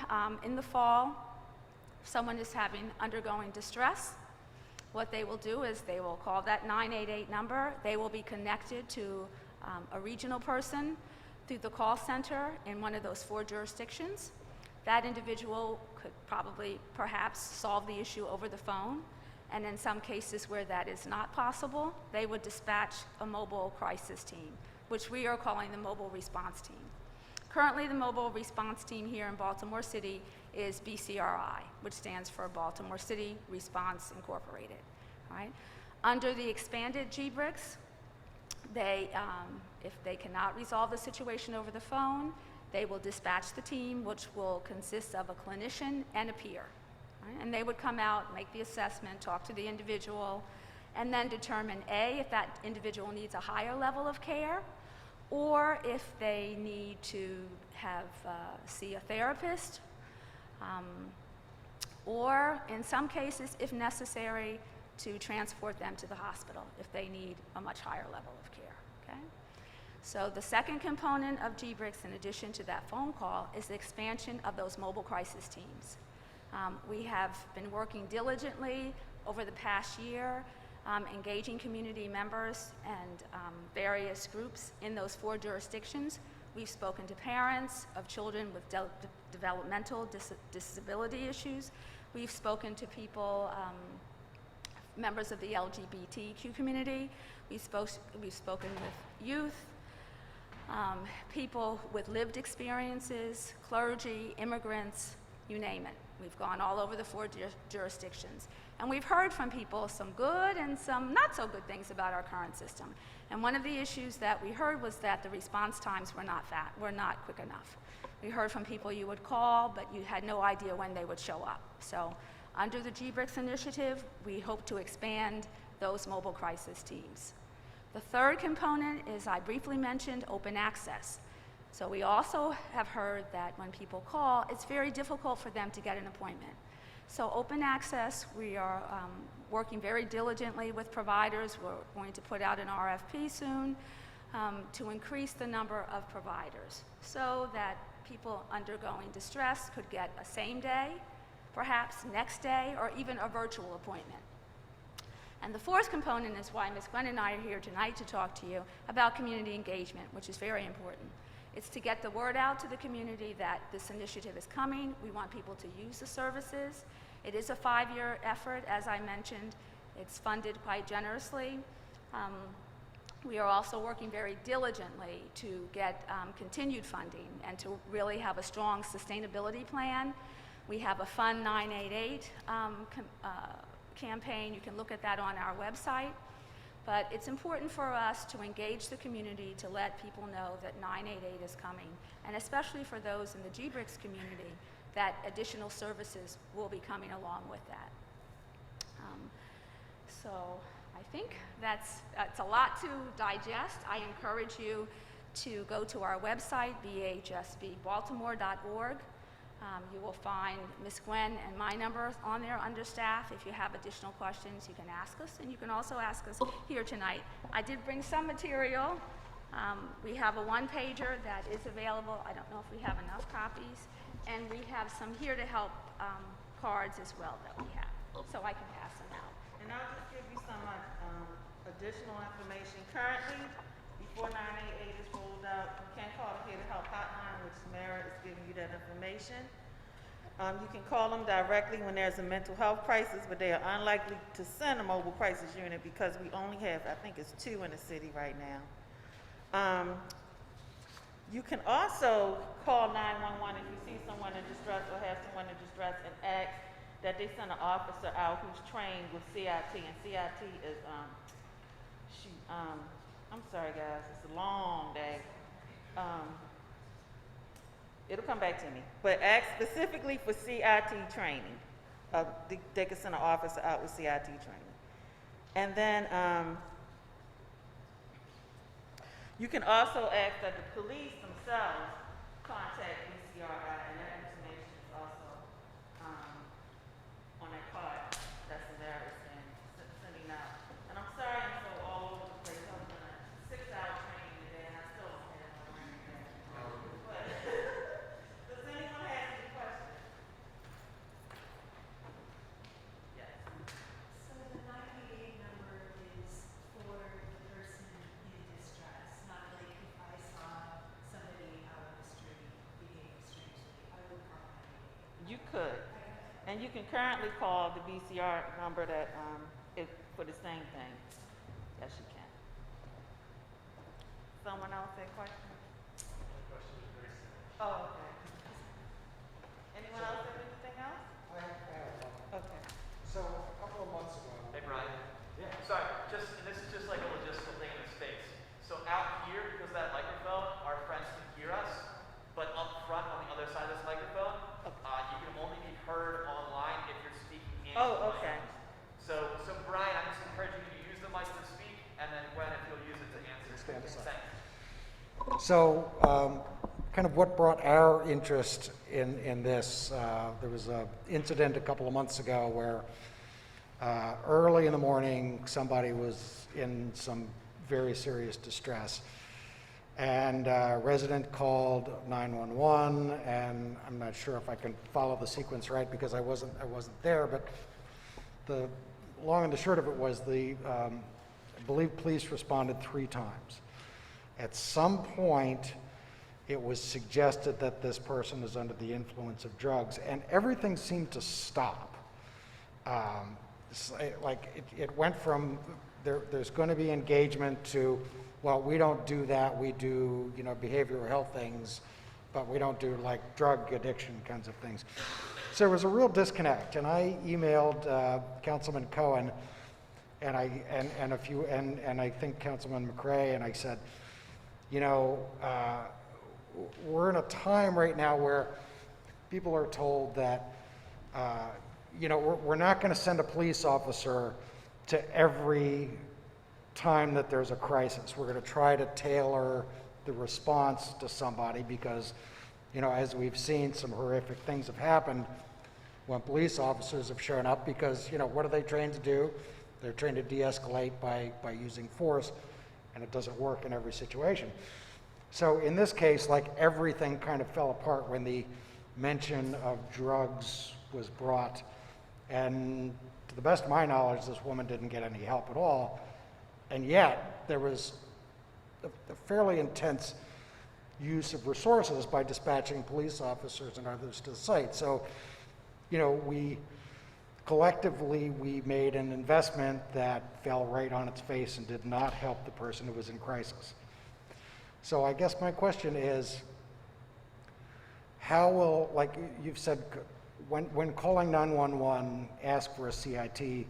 in the fall, if someone is undergoing distress, what they will do is they will call that 988 number. They will be connected to a regional person through the call center in one of those 4 jurisdictions. That individual could perhaps solve the issue over the phone, and in some cases where that is not possible, they would dispatch a mobile crisis team, which we are calling the mobile response team. Currently, the mobile response team here in Baltimore City is BCRI, which stands for Baltimore City Response Incorporated. All right? Under the expanded GBRICS, if they cannot resolve the situation over the phone, they will dispatch the team, which will consist of a clinician and a peer. Right? And they would come out, make the assessment, talk to the individual, and then determine, A, if that individual needs a higher level of care, or if they need to see a therapist, or in some cases, if necessary, to transport them to the hospital if they need a much higher level of care. Okay? So the second component of GBRICS, in addition to that phone call, is the expansion of those mobile crisis teams. We have been working diligently over the past year, engaging community members and various groups in those 4 jurisdictions. We've spoken to parents of children with developmental disability issues. We've spoken to people, members of the LGBTQ community. We've spoken with youth, people with lived experiences, clergy, immigrants, you name it. We've gone all over the 4 jurisdictions. And we've heard from people some good and some not so good things about our current system. And one of the issues that we heard was that the response times were not quick enough. We heard from people you would call, but you had no idea when they would show up. So under the GBRICS initiative, we hope to expand those mobile crisis teams. The third component is, I briefly mentioned, open access. So we also have heard that when people call, it's very difficult for them to get an appointment. So open access, we are working very diligently with providers. We're going to put out an RFP soon to increase the number of providers so that people undergoing distress could get a same day, perhaps next day, or even a virtual appointment. And the fourth component is why Ms. Gwen and I are here tonight to talk to you about community engagement, which is very important. It's to get the word out to the community that this initiative is coming. We want people to use the services. It is a 5-year effort, as I mentioned. It's funded quite generously. We are also working very diligently to get continued funding and to really have a strong sustainability plan. We have a Fund 988 campaign. You can look at that on our website. But it's important for us to engage the community to let people know that 988 is coming, and especially for those in the GBRICS community, that additional services will be coming along with that. So I think that's a lot to digest. I encourage you to go to our website, bhsbbaltimore.org. You will find Ms. Gwen and my number on there under staff. If you have additional questions, you can ask us, and you can also ask us here tonight. I did bring some material. We have a one-pager that is available. I don't know if we have enough copies. And we have some here to help cards as well that we have, so I can pass them out. And I'll just give you some additional information. Currently, before 988 is rolled out, you can call the Here to Help hotline, which Mara is giving you that information. You can call them directly when there's a mental health crisis, but they are unlikely to send a mobile crisis unit because we only have, I think it's 2 in the city right now. You can also call 911 if you see someone in distress or have someone in distress and ask that they send an officer out who's trained with CIT, and CIT is, I'm sorry guys, it's a long day. It'll come back to me, but ask specifically for CIT training. They can send an officer out with CIT training. And then you can also ask that the police themselves contact BCRI, and that information is also on that card that's embarrassing, sending out. And I'm sorry I'm so all over the place. I was on a 6-hour training today, and I still don't have my learning back. But does anyone have any questions? Yes. So the 988 number is for the person in distress, not like if I saw somebody out on the street behaving strangely, I would call 988. You could. And you can currently call the BCR number that for the same thing. Yes, you can. Someone else have questions? Oh, okay. Anyone else have anything else? I have one. Okay. So a couple of months ago. Hey, Brian. Yeah. Sorry, and this is just like a logistical thing in the States. So out here, because of that microphone, our friends can hear us, but up front on the other side of this microphone, you can only be heard online if you're speaking in the Oh, okay. So Brian, I'm just encouraging you to use the mic to speak, and then Gwen, if you'll use it to answer. Stand aside. Thanks. So, kind of what brought our interest in this, there was an incident a couple of months ago where early in the morning, somebody was in some very serious distress. And a resident called 911, and I'm not sure if I can follow the sequence right because I wasn't there, but the long and the short of it was I believe police responded 3 times. At some point, it was suggested that this person is under the influence of drugs, and everything seemed to stop. It went from there's going to be engagement to, well, we don't do that. We do, behavioral health things, but we don't do like drug addiction kinds of things. So there was a real disconnect, and I emailed Councilman Cohen, and I think Councilman McRae, and I said, we're in a time right now where people are told that, we're not going to send a police officer to every time that there's a crisis. We're going to try to tailor the response to somebody because, as we've seen, some horrific things have happened when police officers have shown up because, what are they trained to do? They're trained to de-escalate by using force, and it doesn't work in every situation. So in this case, everything kind of fell apart when the mention of drugs was brought, and to the best of my knowledge, this woman didn't get any help at all. And yet, there was a fairly intense use of resources by dispatching police officers and others to the site. So, you know, we made an investment that fell right on its face and did not help the person who was in crisis. So I guess my question is, how will, like you've said, when calling 911, ask for a CIT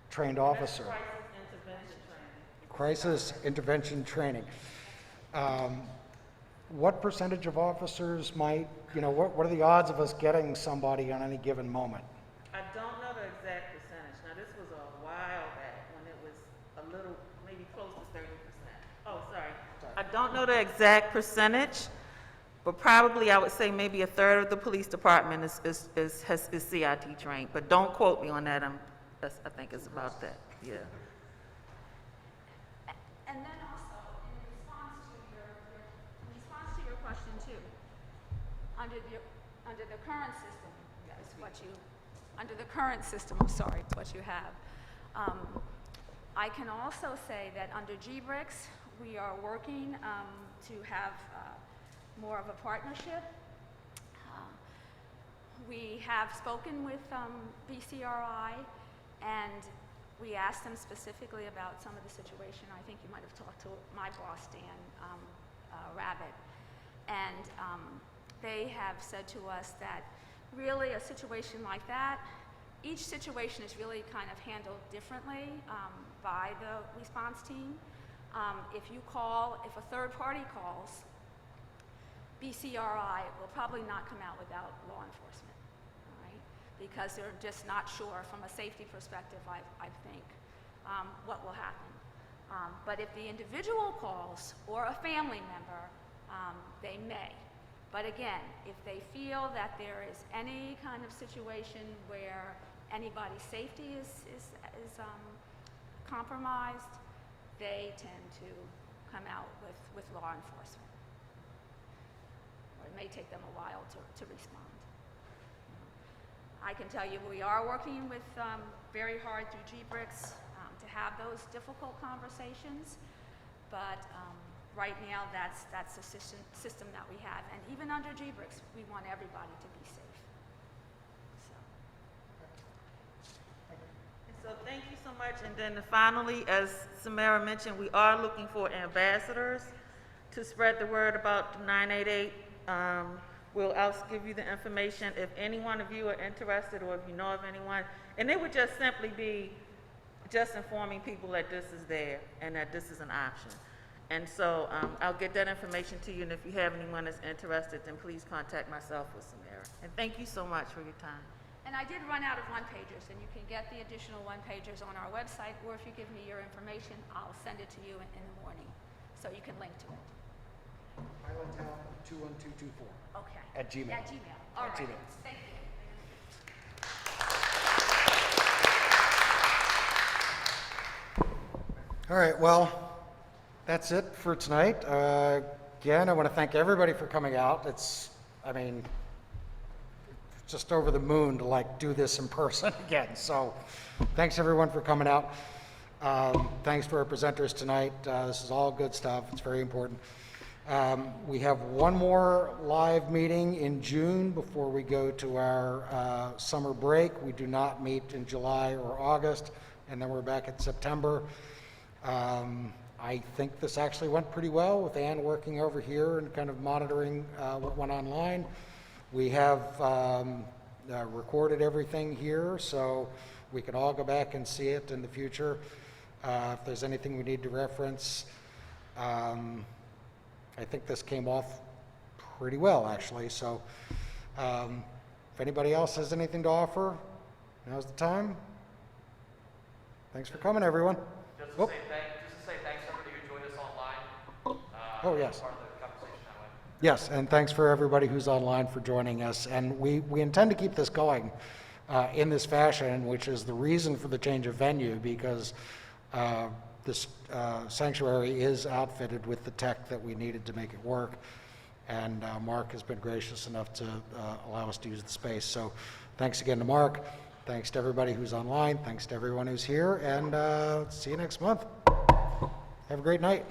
trained officer? Crisis intervention training. What percentage of officers might, you know, what are the odds of us getting somebody on any given moment? I don't know the exact percentage. Now, this was a while back when it was a little, maybe close to 30%. Oh, sorry. I don't know the exact percentage, but probably I would say maybe a third of the police department is CIT trained. But don't quote me on that. I think it's about that. Yeah. And then also, in response to your question too, under the current system, under the current system, I'm sorry, what you have. I can also say that under GBRICS, we are working to have more of a partnership. We have spoken with BCRI, and we asked them specifically about some of the situation. I think you might have talked to my boss, Dan Rabbit, and they have said to us that really a situation like that, each situation is really kind of handled differently by the response team. If a third party calls, BCRI will probably not come out without law enforcement, all right? Because they're just not sure from a safety perspective, I think, what will happen. But if the individual calls or a family member, they may. But again, if they feel that there is any kind of situation where anybody's safety is compromised, they tend to come out with law enforcement. Or it may take them a while to respond. I can tell you we are working with very hard through GBRICS to have those difficult conversations, but right now that's the system that we have. And even under GBRICS, we want everybody to be safe. So thank you so much. And then finally, as Samara mentioned, we are looking for ambassadors to spread the word about the 988. We'll also give you the information if any one of you are interested or if you know of anyone. And it would just simply be just informing people that this is there and that this is an option. And so I'll get that information to you, and if you have anyone that's interested, then please contact myself or Samara. And thank you so much for your time. And I did run out of one-pagers, and you can get the additional one-pagers on our website, or if you give me your information, I'll send it to you in the morning, so you can link to it. Highlandtown 21224. Okay. At Gmail. At Gmail. All At right. Gmail. Thank you. All right, well, that's it for tonight. Again, I want to thank everybody for coming out. Just over the moon to do this in person again. So thanks everyone for coming out. Thanks to our presenters tonight. This is all good stuff. It's very important. We have one more live meeting in June before we go to our summer break. We do not meet in July or August, and then we're back in September. I think this actually went pretty well with Ann working over here and kind of monitoring what went online. We have recorded everything here, so we can all go back and see it in the future. If there's anything we need to reference, I think this came off pretty well, actually. So if anybody else has anything to offer, now's the time. Thanks for coming, everyone. Just to say thanks to everybody who joined us online. Oh, yes. Part of the conversation that way. Yes, and thanks for everybody who's online for joining us. And we intend to keep this going in this fashion, which is the reason for the change of venue, because this sanctuary is outfitted with the tech that we needed to make it work. And Mark has been gracious enough to allow us to use the space. So thanks again to Mark. Thanks to everybody who's online. Thanks to everyone who's here. And see you next month. Have a great night.